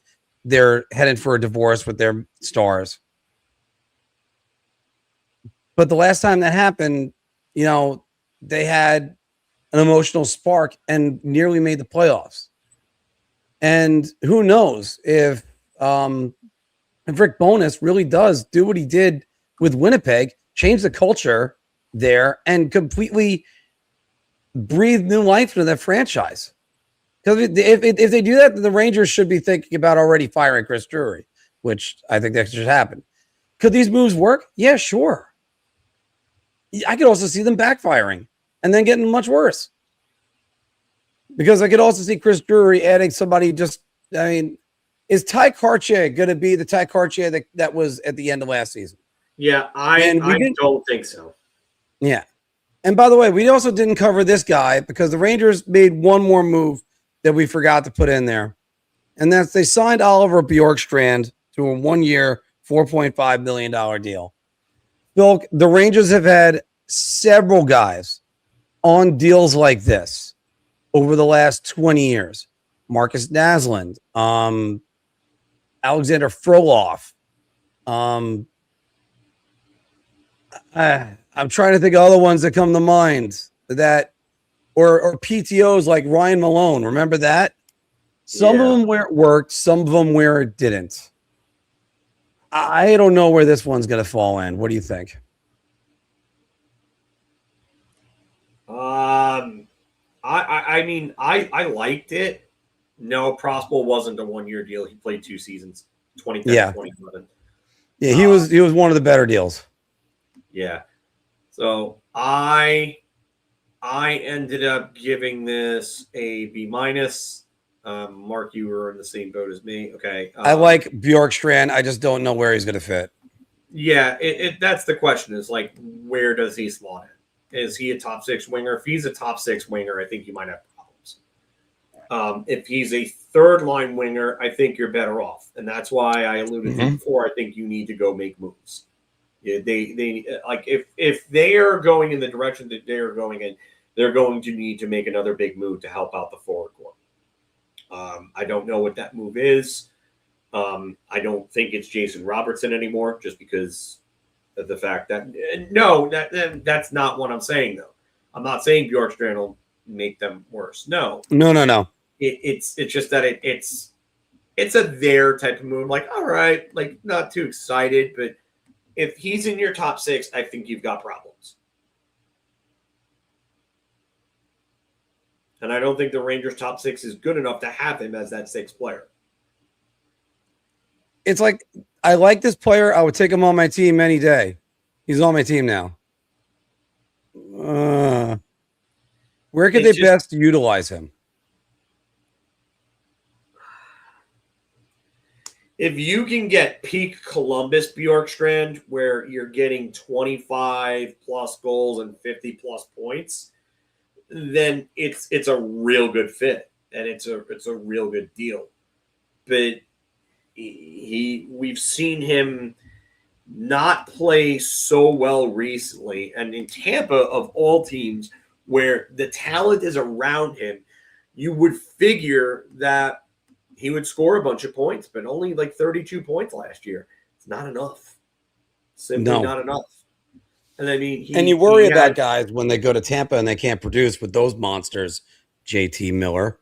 they're headed for a divorce with their stars. But the last time that happened, you know, they had an emotional spark and nearly made the playoffs. And who knows if Rick Bowness really does do what he did with Winnipeg, change the culture there and completely breathe new life into that franchise. Because if they do that, then the Rangers should be thinking about already firing Chris Drury, which I think that should happen. Could these moves work? Yeah, sure. I could also see them backfiring and then getting much worse. Because I could also see Chris Drury adding somebody is Ty Kartye going to be the Ty Kartye that was at the end of last season? Yeah, I don't think so. Yeah. And by the way, we also didn't cover this guy because the Rangers made one more move that we forgot to put in there. And that's they signed Oliver Bjorkstrand to a 1-year, $4.5 million deal. Bill, the Rangers have had several guys on deals like this over the last 20 years. Marcus Naslund, Alexander Frolov. I'm trying to think of other ones that come to mind that, or PTOs like Ryan Malone. Remember that? Some of them where it worked, some of them where it didn't. I don't know where this one's going to fall in. What do you think? I mean, I liked it. No, Prospel wasn't a 1-year deal. He played 2 seasons, 2010, 2011. Yeah, he was one of the better deals. Yeah. So I ended up giving this a B-. Mark, you were in the same boat as me. Okay. I like Bjorkstrand. I just don't know where he's going to fit. Yeah, that's the question is like, where does he slot in? Is he a top 6 winger? If he's a top 6 winger, I think you might have problems. If he's a third-line winger, I think you're better off. And that's why I alluded to before. I think you need to go make moves. Yeah, they like if they are going in the direction that they are going in, they're going to need to make another big move to help out the forward core. I don't know what that move is. I don't think it's Jason Robertson anymore, just because of the fact that that's not what I'm saying though. I'm not saying Bjorkstrand will make them worse. No. It's just that it's a their type of move. Like, all right, like not too excited, but if he's in your top 6, I think you've got problems. And I don't think the Rangers' top 6 is good enough to have him as that 6th player. It's like, I like this player. I would take him on my team any day. He's on my team now. Where could they best utilize him? if you can get peak Columbus Bjorkstrand where you're getting 25 plus goals and 50 plus points, then it's a real good fit and it's a real good deal. But we've seen him not play so well recently, and in Tampa of all teams where the talent is around him, you would figure that he would score a bunch of points, but only like 32 points last year. It's not enough. Simply not enough. And I mean, and you worry about guys when they go to Tampa and they can't produce with those monsters. JT Miller.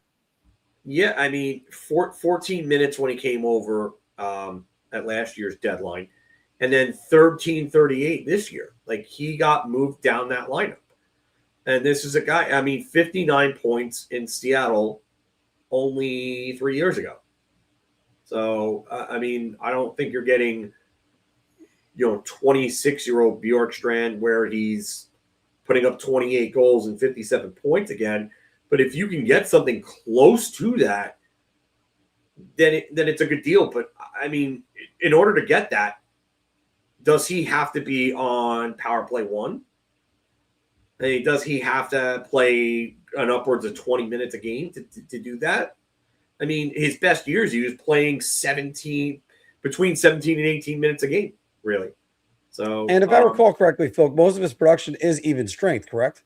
Yeah, I mean, 14 minutes when he came over at last year's deadline, and then 13:38 this year. Like, he got moved down that lineup. And this is a guy, I mean, 59 points in Seattle only 3 years ago. So, I mean, I don't think you're getting, 26-year-old Bjorkstrand where he's putting up 28 goals and 57 points again. But if you can get something close to that, then it's a good deal. But, I mean, in order to get that, does he have to be on power play 1? Does he have to play an upwards of 20 minutes a game to do that? I mean, his best years, he was playing between 17 and 18 minutes a game, really. So, and if I recall correctly, Phil, most of his production is even strength, correct?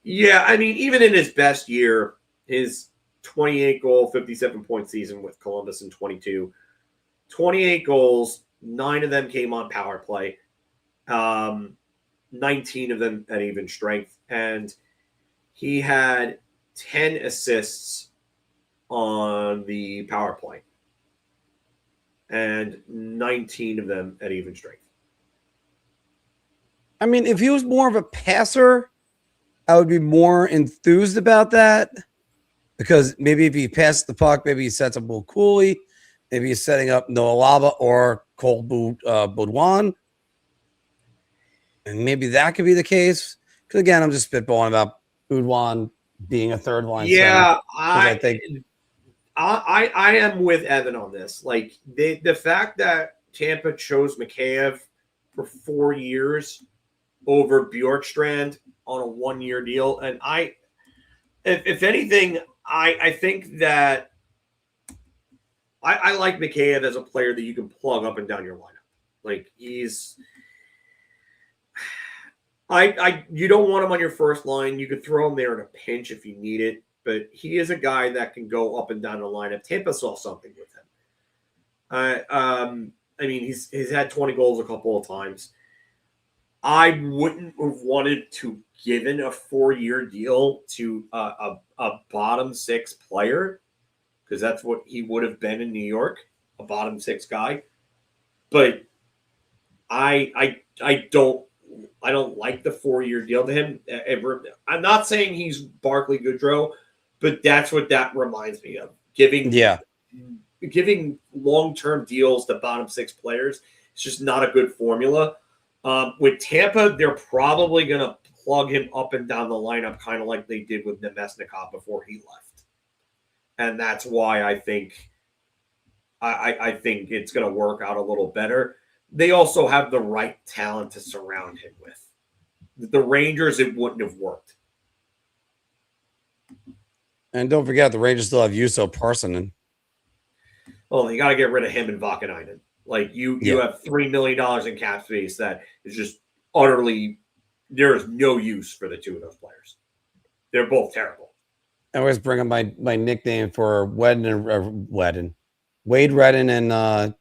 Yeah, I mean, even in his best year, his 28-goal, 57-point season with Columbus in 22, 28 goals, 9 of them came on power play. 19 of them at even strength, and he had 10 assists on the power play and 19 of them at even strength. I mean, if he was more of a passer, I would be more enthused about that, because maybe if he passes the puck, maybe he sets up Will Cooley, maybe he's setting up Noah Lava or Cole Baudouin. And maybe that could be the case. Because again, I'm just spitballing about Baudouin being a third line. Yeah, center, I am with Evan on this. Like, the fact that Tampa chose Mikheyev for 4 years over Bjorkstrand on a 1-year deal, and if anything, I think that I like Mikheyev as a player that you can plug up and down your lineup. Like, he's. You don't want him on your first line. You could throw him there in a pinch if you need it, but he is a guy that can go up and down the lineup. Tampa saw something with him. I mean, he's had 20 goals a couple of times. I wouldn't have wanted to given a 4-year deal to a bottom 6 player, because that's what he would have been in New York, a bottom 6 guy. But I don't like the 4-year deal to him. I'm not saying he's Barclay Goodrow, but that's what that reminds me of. Giving long-term deals to bottom 6 players, it's just not a good formula. With Tampa, they're probably going to plug him up and down the lineup, kind of like they did with Nemesnikov before he left. And that's why I think it's going to work out a little better. They also have the right talent to surround him with. The Rangers, it wouldn't have worked. And don't forget, the Rangers still have Juuso Parssinen. Well, you got to get rid of him and Vakanainen. Like, you have $3 million in cap space that is just utterly – there is no use for the two of those players. They're both terrible. I always bring up my nickname for Wade Redden and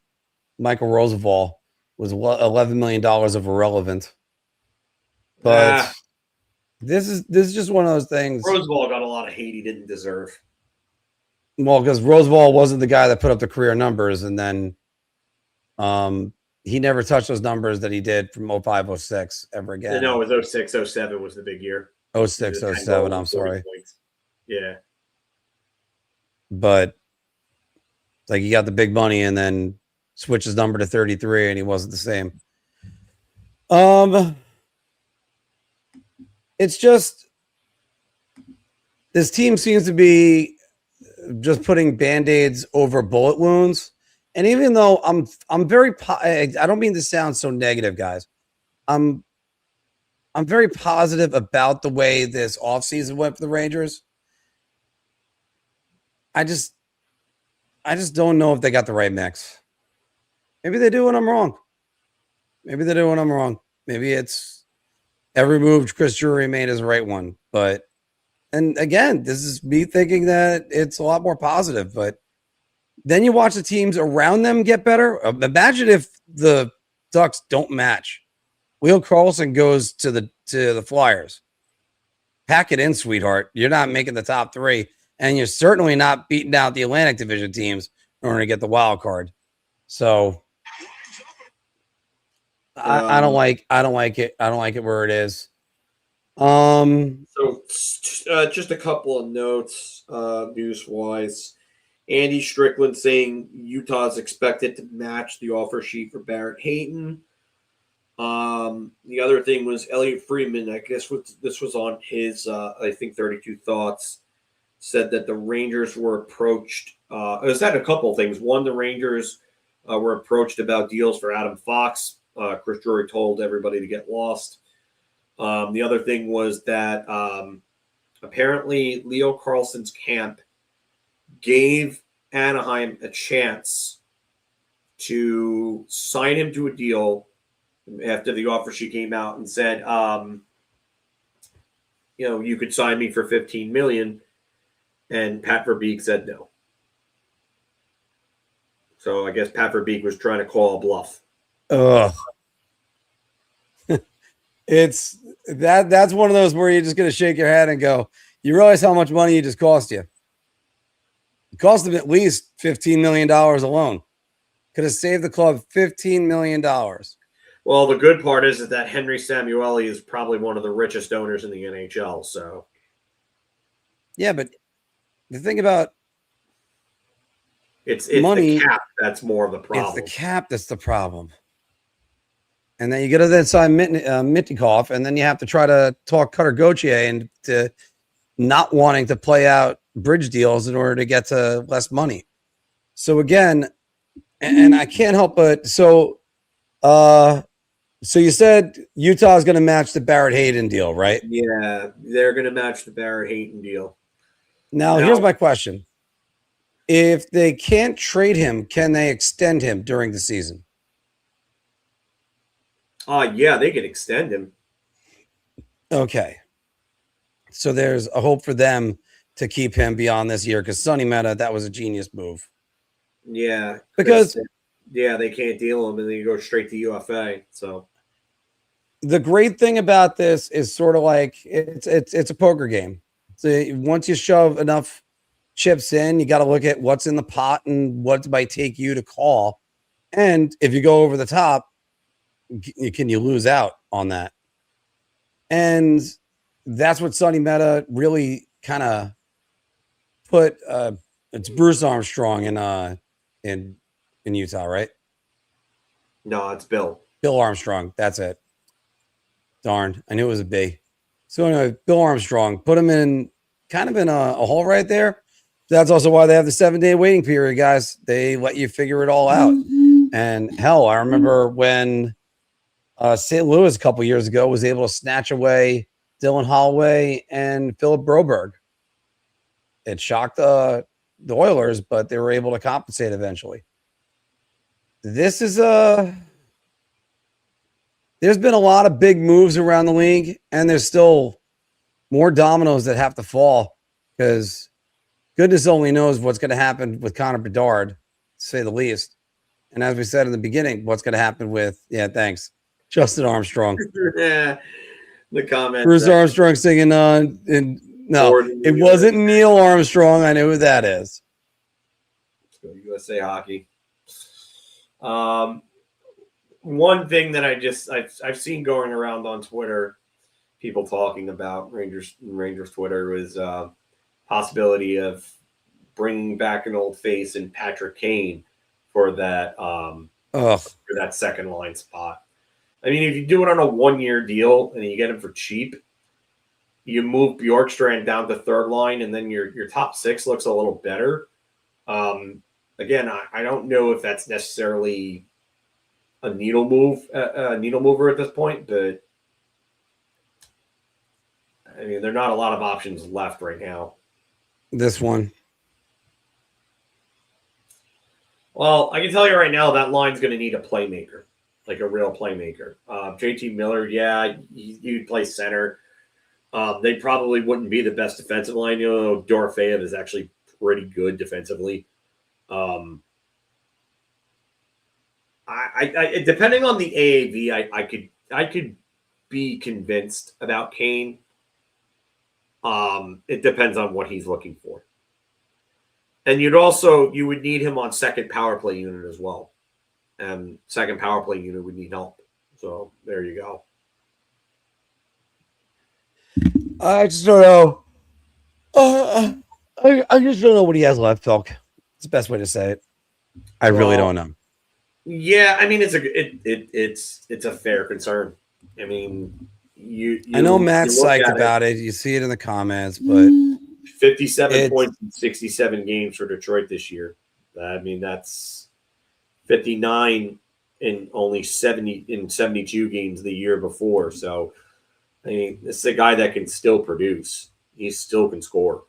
Michael Roosevelt was $11 million of irrelevant. But this is just one of those things. Roosevelt got a lot of hate he didn't deserve. Well, because Roosevelt wasn't the guy that put up the career numbers, and then he never touched those numbers that he did from 05-06 ever again. No, it was 06-07 was the big year. 06-07, I'm sorry. Points. Yeah. But like, he got the big money and then switched his number to 33 and he wasn't the same. It's just, this team seems to be just putting Band-Aids over bullet wounds. And even though I'm very I don't mean to sound so negative, guys. I'm very positive about the way this offseason went for the Rangers. I just don't know if they got the right mix. Maybe they do and I'm wrong. Maybe they do and I'm wrong. Maybe it's every move Chris Drury made is the right one. But, and again, this is me thinking that it's a lot more positive. But then you watch the teams around them get better. Imagine if the Ducks don't match. Leo Carlsson goes to the Flyers. Pack it in, sweetheart. You're not making the top 3, and you're certainly not beating out the Atlantic Division teams in order to get the wild card. So I don't like it. I don't like it where it is. So just a couple of notes, news wise. Andy Strickland saying Utah is expected to match the offer sheet for Barrett Hayton. The other thing was Elliot Friedman. I guess this was on his, I think 32 Thoughts, said that the Rangers were approached. It was that a couple of things. One, the Rangers were approached about deals for Adam Fox. Chris Drury told everybody to get lost. The other thing was that apparently Leo Carlsson's camp gave Anaheim a chance to sign him to a deal after the offer sheet came out and said, you could sign me for $15 million, and Pat Verbeek said no. So I guess Pat Verbeek was trying to call a bluff. Ugh. It's that's one of those where you're just going to shake your head and go, you realize how much money it just cost you. It cost them at least $15 million alone. Could have saved the club $15 million. Well, the good part is that Henry Samueli is probably one of the richest owners in the NHL. So, yeah, but the thing about it's money, the cap that's more of the problem. It's the cap that's the problem. And then you got to then sign Mitikov, and then you have to try to talk Cutter Gauthier into not wanting to play out bridge deals in order to get to less money. So again, and I can't help but so you said Utah is going to match the Barrett Hayton deal, right? Yeah, they're going to match the Barrett Hayton deal. Now, here's my question. If they can't trade him, can they extend him during the season? Yeah, they can extend him. Okay. So there's a hope for them to keep him beyond this year because Sonny Mehta, that was a genius move. Yeah. Because they can't deal him and then you go straight to UFA. So the great thing about this is sort of like it's a poker game. So once you shove enough chips in, you got to look at what's in the pot and what it might take you to call. And if you go over the top, can you lose out on that? And that's what Sonny Mehta really kind of put. It's Bruce Armstrong in Utah, right? No, it's Bill. Bill Armstrong. That's it. Darn, I knew it was a B. So anyway, Bill Armstrong put him in kind of in a hole right there. That's also why they have the 7-day waiting period, guys. They let you figure it all out. And hell, I remember when St. Louis a couple years ago was able to snatch away Dylan Holloway and Philip Broberg. It shocked the Oilers, but they were able to compensate eventually. This is there's been a lot of big moves around the league, and there's still more dominoes that have to fall because goodness only knows what's going to happen with Connor Bedard, to say the least. And as we said in the beginning, what's going to happen with, Justin Armstrong. Yeah, the comment. Bruce Armstrong singing no, it wasn't Neil Armstrong. I know who that is. Let's go USA Hockey. One thing that I've seen going around on Twitter, people talking about Rangers Twitter was possibility of bringing back an old face in Patrick Kane for that second line spot. I mean, if you do it on a 1-year deal and you get him for cheap, you move Bjorkstrand down to third line, and then your top six looks a little better. I again, I don't know if that's necessarily a needle mover at this point, but I mean, there are not a lot of options left right now. This one. Well, I can tell you right now that line's going to need a playmaker, like a real playmaker. JT Miller, yeah, you'd play center. They probably wouldn't be the best defensive line. You know, Dorofeyev is actually pretty good defensively. Depending on the AAV, I could be convinced about Kane. It depends on what he's looking for. And you would need him on second power play unit as well. And second power play unit would need help. So there you go. I just don't know. I just don't know what he has left, Phil. It's the best way to say it. I really don't know. Yeah, I mean it's a fair concern. I mean, I know Matt's psyched about it. You see it in the comments, but 57 points in 67 games for Detroit this year. I mean, that's 59 in only 72 games the year before. So, I mean, this is a guy that can still produce. He still can score.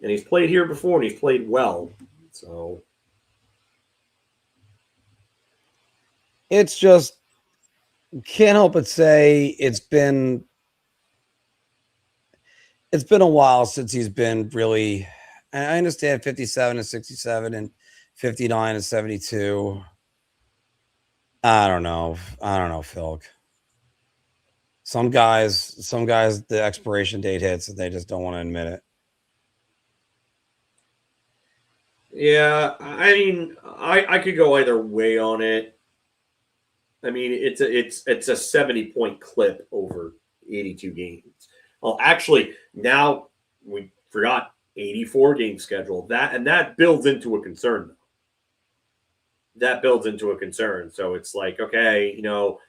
And he's played here before, and he's played well. So it's just can't help but say it's been a while since he's been really. I understand 57 and 67 and 59 and 72. I don't know, Phil. Some guys, the expiration date hits and they just don't want to admit it. Yeah, I mean, I could go either way on it. I mean, it's a 70-point clip over 82 games. Well, actually, now we forgot 84 game schedule. That builds into a concern. That builds into a concern. So it's like, okay, you know,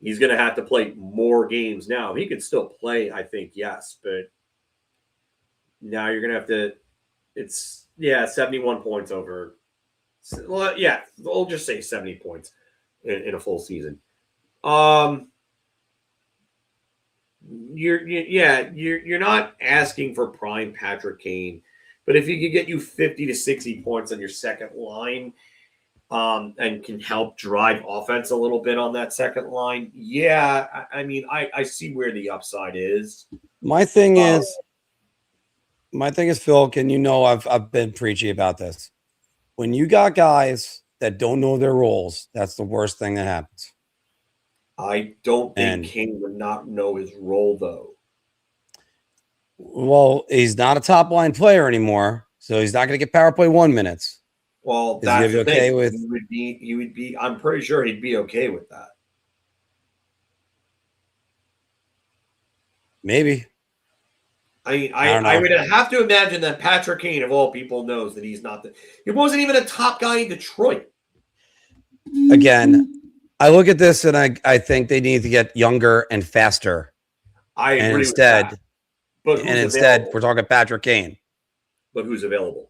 he's going to have to play more games now. He could still play, I think, yes, but now you're going to have to. It's 71 points over. Well, yeah, we'll just say 70 points in a full season. You're not asking for prime Patrick Kane, but if he could get you 50 to 60 points on your second line, and can help drive offense a little bit on that second line, yeah, I mean, I see where the upside is. My thing is, Phil, and you know I've been preachy about this. When you got guys that don't know their roles, that's the worst thing that happens. I don't think Kane would not know his role, though. Well, he's not a top line player anymore, so he's not going to get power play 1 minutes. Well, that's the thing. He would be. I'm pretty sure he'd be okay with that. Maybe. I would have to imagine that Patrick Kane, of all people, knows that he's not he wasn't even a top guy in Detroit. Again, I look at this and I think they need to get younger and faster. I agree instead, with that. But instead, we're talking Patrick Kane. But who's available?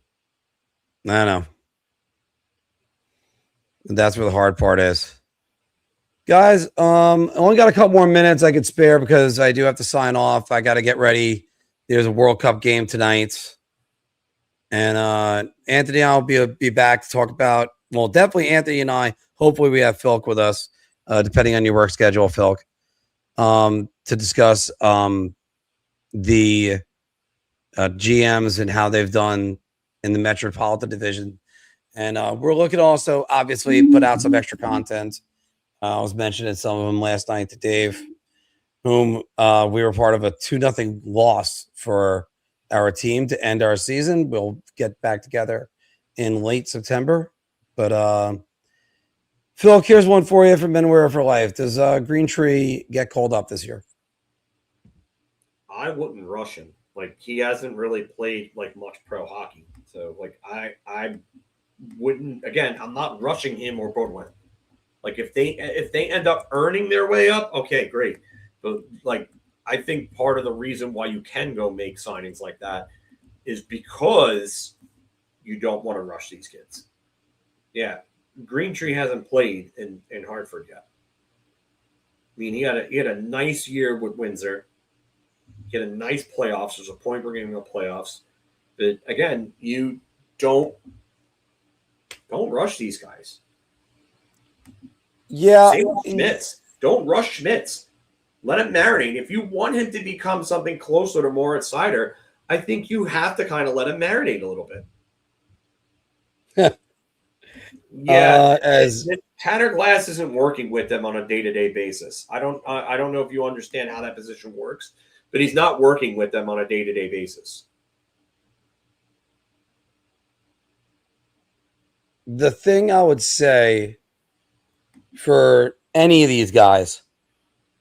I don't know. That's where the hard part is. Guys, I only got a couple more minutes I could spare because I do have to sign off. I got to get ready. There's a World Cup game tonight. And Anthony and I will be back to talk about, well, definitely Anthony and I. Hopefully we have Filk with us, depending on your work schedule, Filk, to discuss the GMs and how they've done in the Metropolitan Division. And we're looking to also, obviously, put out some extra content. I was mentioning some of them last night to Dave, whom we were part of a 2-0 loss for our team to end our season. We'll get back together in late September. But Phil, here's one for you from Benware for Life. Does Green Tree get called up this year? I wouldn't rush him. Like, he hasn't really played like much pro hockey. So like I wouldn't, again, I'm not rushing him or Broadway. Like if they end up earning their way up, okay, great. But like I think part of the reason why you can go make signings like that is because you don't want to rush these kids. Yeah, Greentree hasn't played in Hartford yet. I mean, he had a nice year with Windsor. He had a nice playoffs. There's a point we're getting in the playoffs. But again, you don't rush these guys. Yeah. Same with Schmitz. Don't rush Schmitz. Let him marinate. If you want him to become something closer to Moritz Seider, I think you have to kind of let him marinate a little bit. Yeah, as Tanner Glass isn't working with them on a day-to-day basis. I don't know if you understand how that position works, but he's not working with them on a day-to-day basis. The thing I would say for any of these guys,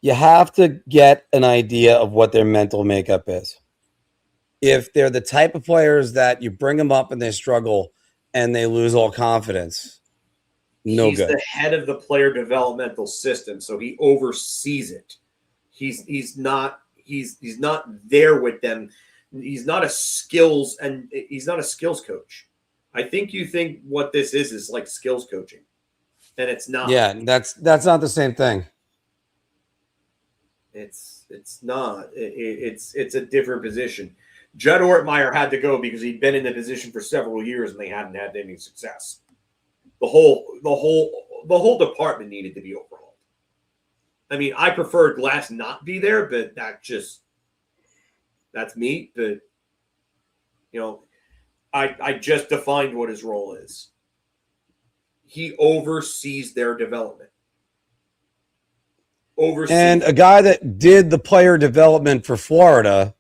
you have to get an idea of what their mental makeup is. If they're the type of players that you bring them up and they struggle and they lose all confidence, He's the head of the player developmental system, so he oversees it. He's not there with them. He's not a skills coach. I think you think what this is like skills coaching, and it's not. Yeah, that's not the same thing. It's not. It's a different position. Judd Ortmeyer had to go because he'd been in the position for several years and they hadn't had any success. The whole department needed to be overhauled. I mean, I prefer Glass not be there, but that's me. But I just defined what his role is. He oversees their development. And a guy that did the player development for Florida,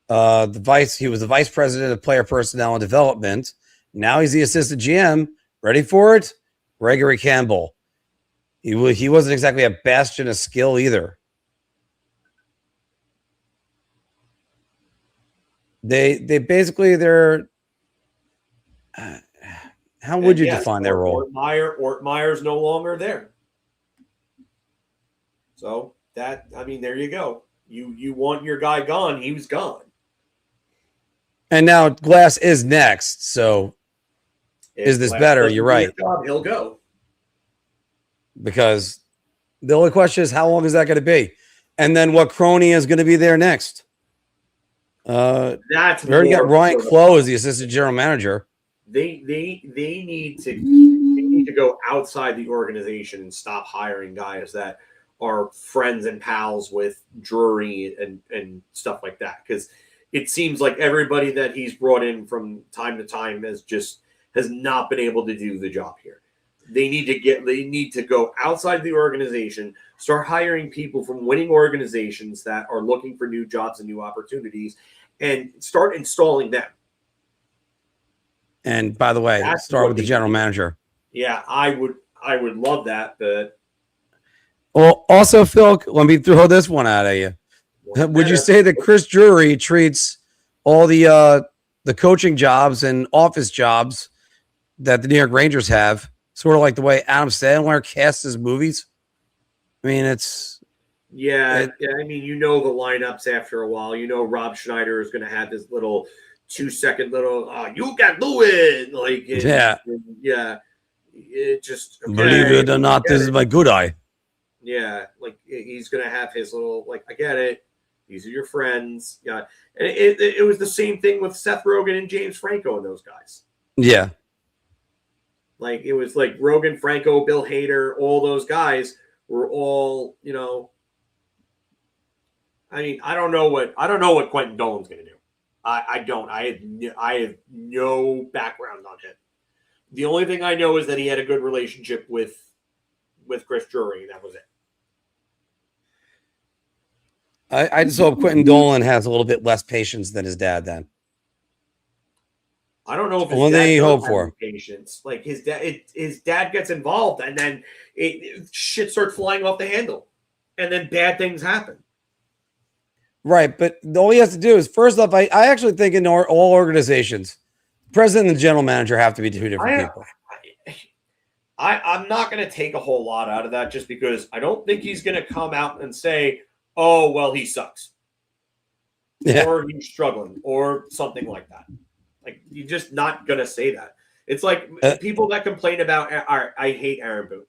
he was the vice president of player personnel and development. Now he's the assistant GM. Ready for it? Gregory Campbell. He wasn't exactly a bastion of skill either. They basically they're how would you define their role? Ortmeyer's no longer there. So there you go. You want your guy gone, he was gone. And now Glass is next, so is this better? You're right. He'll go. Because the only question is how long is that going to be? And then what crony is going to be there next? We already got Ryan Clough as the assistant general manager. They need to go outside the organization and stop hiring guys that are friends and pals with Drury and stuff like that. Because it seems like everybody that he's brought in from time to time has not been able to do the job here. They need to go outside the organization, start hiring people from winning organizations that are looking for new jobs and new opportunities, and start installing them. And by the way, start with the general manager. Yeah, I would love that, but well, also, Phil, let me throw this one out at you. Would you say that Chris Drury treats all the coaching jobs and office jobs that the New York Rangers have sort of like the way Adam Sandler casts his movies? I mean, it's I mean, the lineups after a while. Rob Schneider is going to have this little 2-second little you can do it, like it just believe it or not, this is my good eye. Yeah, like he's going to have his little I get it. These are your friends. Yeah, and it was the same thing with Seth Rogen and James Franco and those guys. Yeah. Like it was like Rogan, Franco, Bill Hader, all those guys were all, I mean, I don't know what Quentin Dolan's going to do. I don't. I have no background on him. The only thing I know is that he had a good relationship with Chris Drury, and that was it. I just hope Quentin Dolan has a little bit less patience than his dad then. I don't know if his dad they hope for patience. Like his dad gets involved, and then shit starts flying off the handle, and then bad things happen. Right, but all he has to do is first off, I actually think in all organizations, president and general manager have to be two different people. I'm not going to take a whole lot out of that just because I don't think he's going to come out and say, "Oh, well, he sucks." or he's struggling or something like that. Like, you're just not going to say that. It's like people that complain about, I hate Aaron Boone.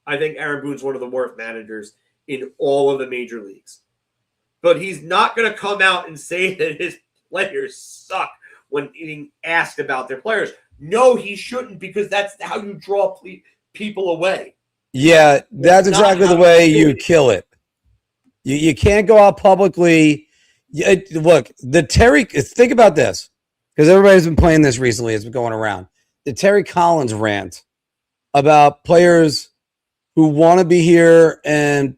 I think Aaron Boone's one of the worst managers in all of the major leagues. But he's not going to come out and say that his players suck when being asked about their players. No, he shouldn't, because that's how you draw people away. Yeah, that's exactly the way you kill it. You can't go out publicly. Look, think about this, because everybody's been playing this recently. It's been going around. The Terry Collins rant about players who want to be here and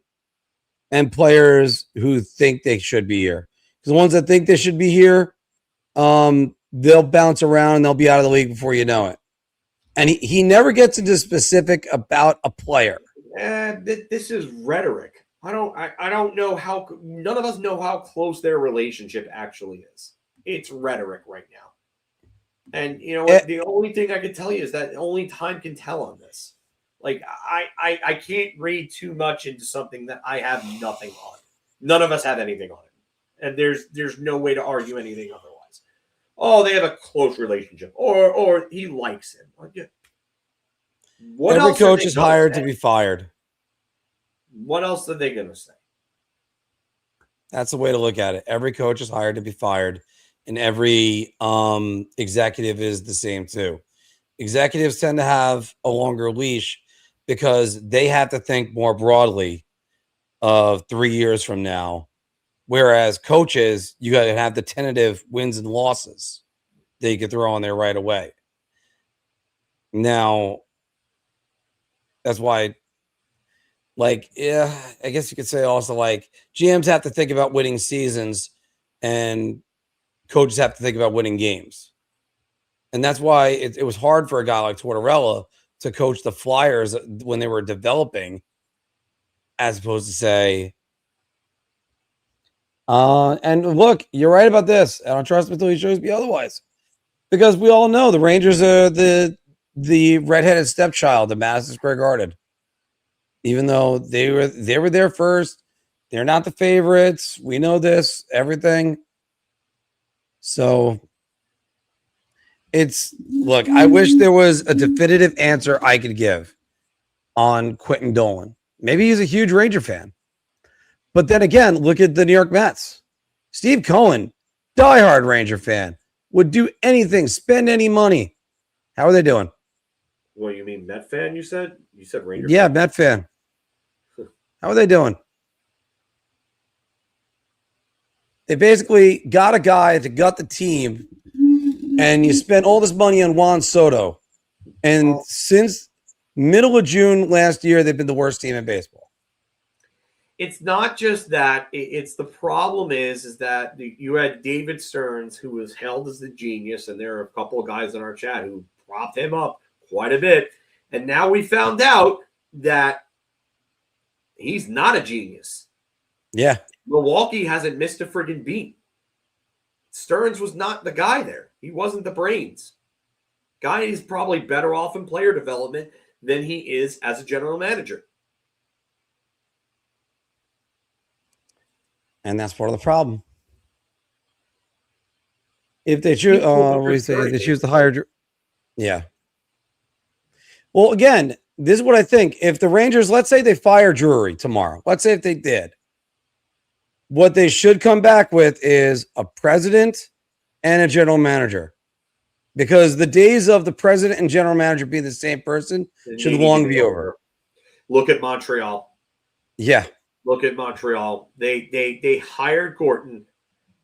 players who think they should be here. Because the ones that think they should be here, they'll bounce around and they'll be out of the league before you know it. And he never gets into specific about a player. This is rhetoric. I don't know how. None of us know how close their relationship actually is. It's rhetoric right now. And you know what? The only thing I can tell you is that only time can tell on this. Like, I can't read too much into something that I have nothing on. None of us have anything on it. And there's no way to argue anything otherwise. Oh, they have a close relationship. Or he likes him. Like, yeah. Every coach is hired to be fired. What else are they going to say? That's the way to look at it. Every coach is hired to be fired. And every executive is the same too. Executives tend to have a longer leash because they have to think more broadly of 3 years from now. Whereas coaches, you got to have the tentative wins and losses that you can throw on there right away. Now, that's why, like, yeah, I guess you could say also, like, GMs have to think about winning seasons and coaches have to think about winning games. And that's why it was hard for a guy like Tortorella to coach the Flyers when they were developing, as opposed to say, and look, you're right about this. I don't trust him until he shows me otherwise. Because we all know the Rangers are the redheaded stepchild of Madison Square Garden. Even though they were there first, they're not the favorites. We know this, everything. So look, I wish there was a definitive answer I could give on Quentin Dolan. Maybe he's a huge Ranger fan. But then again, look at the New York Mets. Steve Cohen, diehard Ranger fan, would do anything, spend any money. How are they doing? What, you mean Met fan, you said? You said Ranger Yeah, fan. Met fan. How are they doing? They basically got a guy to gut the team, and you spent all this money on Juan Soto. And since middle of June last year, they've been the worst team in baseball. It's not just that. It's the problem is that you had David Stearns, who was hailed as the genius, and there are a couple of guys in our chat who propped him up quite a bit. And now we found out that he's not a genius. Yeah. Milwaukee hasn't missed a friggin' beat. Stearns was not the guy there. He wasn't the brains. Guy is probably better off in player development than he is as a general manager. And that's part of the problem. If they choose, they choose the higher. Yeah. Well, again, this is what I think. If the Rangers, let's say they fire Drury tomorrow. Let's say if they did. What they should come back with is a president and a general manager. Because the days of the president and general manager being the same person should long be over. Look at Montreal. Yeah. Look at Montreal. They hired Gorton,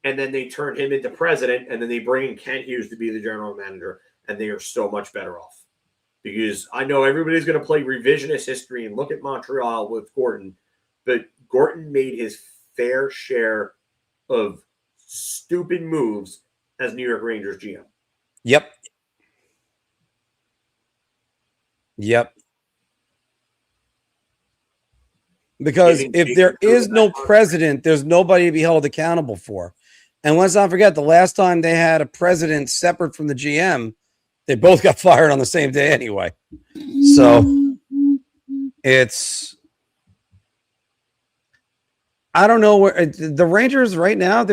and then they turned him into president, and then they bring in Kent Hughes to be the general manager, and they are so much better off. Because I know everybody's going to play revisionist history and look at Montreal with Gorton, but Gorton made his fair share of stupid moves as New York Rangers GM. Yep. Because if there is no president, there's nobody to be held accountable for. And let's not forget, the last time they had a president separate from the GM, they both got fired on the same day anyway. So I don't know where the Rangers right now,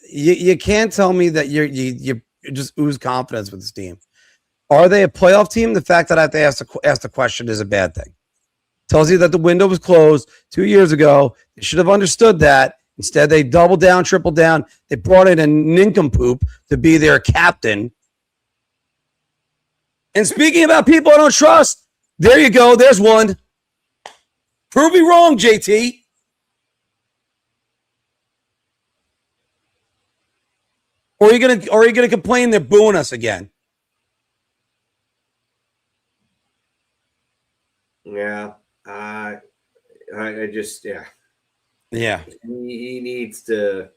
You can't tell me that you just ooze confidence with this team. Are they a playoff team? The fact that I have to ask the question is a bad thing. Tells you that the window was closed 2 years ago. They should have understood that. Instead, they doubled down, tripled down. They brought in a nincompoop to be their captain. And speaking about people I don't trust, there you go. There's one. Prove me wrong, JT. Or are you gonna complain they're booing us again? Yeah. I just Yeah. He needs to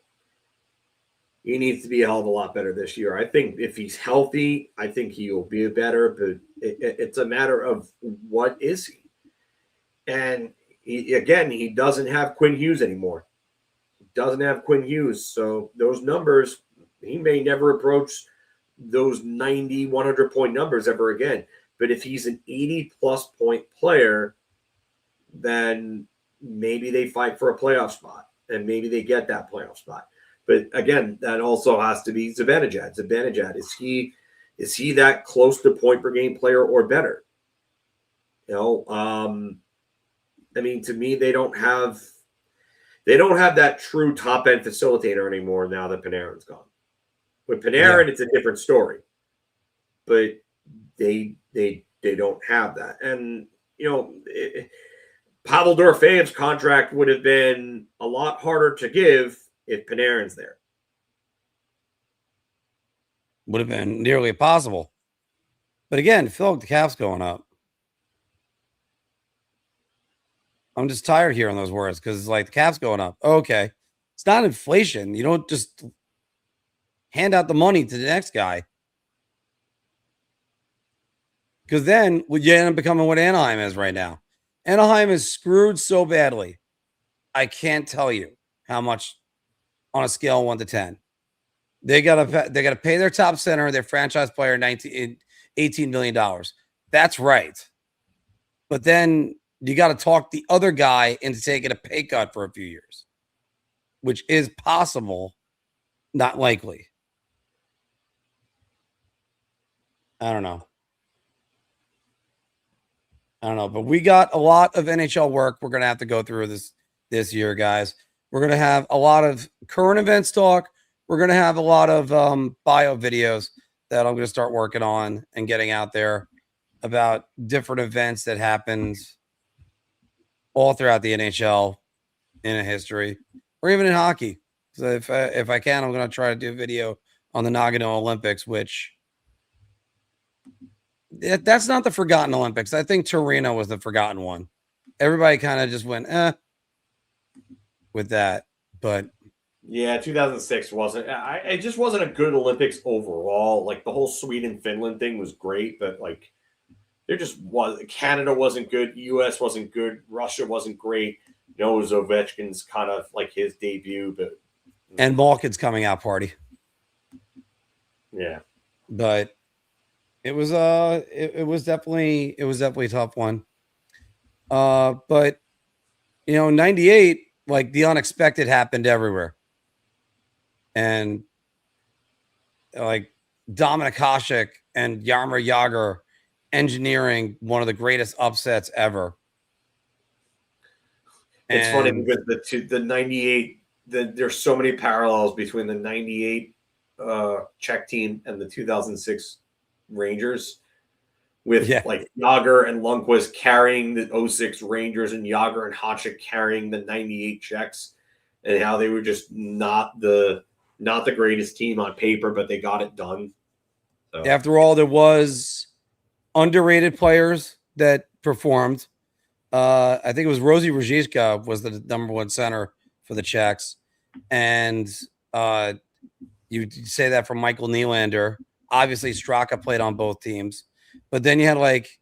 be a hell of a lot better this year. I think if he's healthy, I think he will be better. But it's a matter of what is he? And he doesn't have Quinn Hughes anymore. He doesn't have Quinn Hughes, so those numbers, he may never approach those 90, 100-point numbers ever again. But if he's an 80-plus point player, then maybe they fight for a playoff spot, and maybe they get that playoff spot. But again, that also has to be Zibanejad. Zibanejad, is he that close to point per game player or better? I mean, to me, they don't have that true top end facilitator anymore now that Panarin's gone. With Panarin, It's a different story, but they don't have that. And Pavel Dorofeyev's contract would have been a lot harder to give if Panarin's there. Would have been nearly impossible. But again, Phil, the cap's going up. I'm just tired hearing those words because it's like the cap's going up. Okay. It's not inflation. You don't just hand out the money to the next guy. Because then you end up becoming what Anaheim is right now. Anaheim is screwed so badly. I can't tell you how much on a scale of 1 to 10. They gotta pay their top center, their franchise player, $18 million. That's right. But then you got to talk the other guy into taking a pay cut for a few years, which is possible, not likely. I don't know. But we got a lot of NHL work we're going to have to go through this year, guys. We're going to have a lot of current events talk. We're going to have a lot of bio videos that I'm going to start working on and getting out there about different events that happened all throughout the NHL in a history, or even in hockey. So if I can, I'm going to try to do a video on the Nagano Olympics, which that's not the forgotten Olympics. I think Torino was the forgotten one. Everybody kind of just went with that, but yeah, 2006 wasn't. It just wasn't a good Olympics overall. Like the whole Sweden-Finland thing was great, but like there just was. Canada wasn't good. U.S. wasn't good. Russia wasn't great. Noah Ovechkin's kind of like his debut, but and Malkin's coming out party. Yeah, but it was definitely a tough one. But 98, like the unexpected happened everywhere. And like Dominik Hasek and Jaromir Jagr engineering one of the greatest upsets ever. It's funny because the 98, there's so many parallels between the 98 Czech team and the 2006 Rangers, with like Jagr and Lundqvist carrying the 06 Rangers and Jagr and Hasek carrying the 98 Czechs, and how they were just not the greatest team on paper, but they got it done. So. After all, there was underrated players that performed. I think it was Rosie Ruzicka was the number one center for the Czechs. And you say that from Michael Nylander. Obviously, Straka played on both teams. But then you had like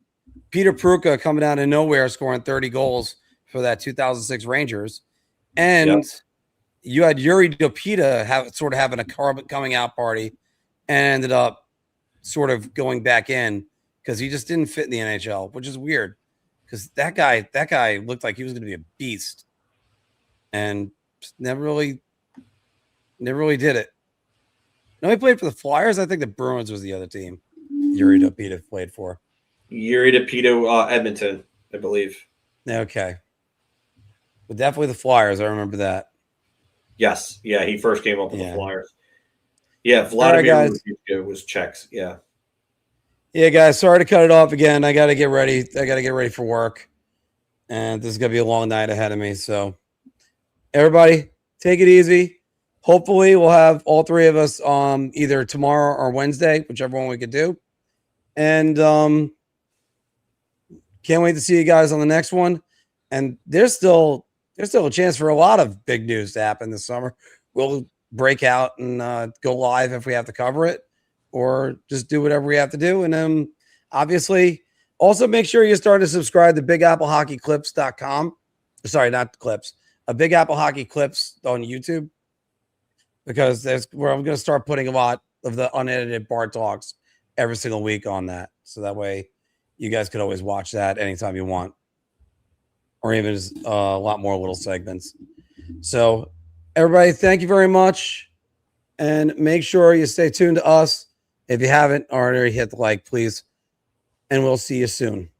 Peter Pruka coming out of nowhere, scoring 30 goals for that 2006 Rangers. And you had Yuri Dopita having a coming out party and ended up sort of going back in because he just didn't fit in the NHL, which is weird because that guy looked like he was going to be a beast and never really Never really did it. No, he played for the Flyers. I think the Bruins was the other team Yuri Dopita played for. Yuri Dopita, Edmonton, I believe. Okay. But definitely the Flyers. I remember that. Yes. Yeah, he first came up with the Flyers. Yeah, Vladimir was Czechs. Yeah. Yeah, guys, sorry to cut it off again. I got to get ready. I got to get ready for work. And this is going to be a long night ahead of me. So, everybody, take it easy. Hopefully, we'll have all three of us either tomorrow or Wednesday, whichever one we could do. And can't wait to see you guys on the next one. And there's still a chance for a lot of big news to happen this summer. We'll break out and go live if we have to cover it, or just do whatever we have to do. And obviously, also make sure you start to subscribe to BigAppleHockeyClips.com. Sorry, not clips. Big Apple Hockey Clips on YouTube, because that's where I'm going to start putting a lot of the unedited bar talks every single week on that. So that way you guys could always watch that anytime you want, or even a lot more little segments. So everybody, thank you very much. And make sure you stay tuned to us. If you haven't already, hit the like, please. And we'll see you soon.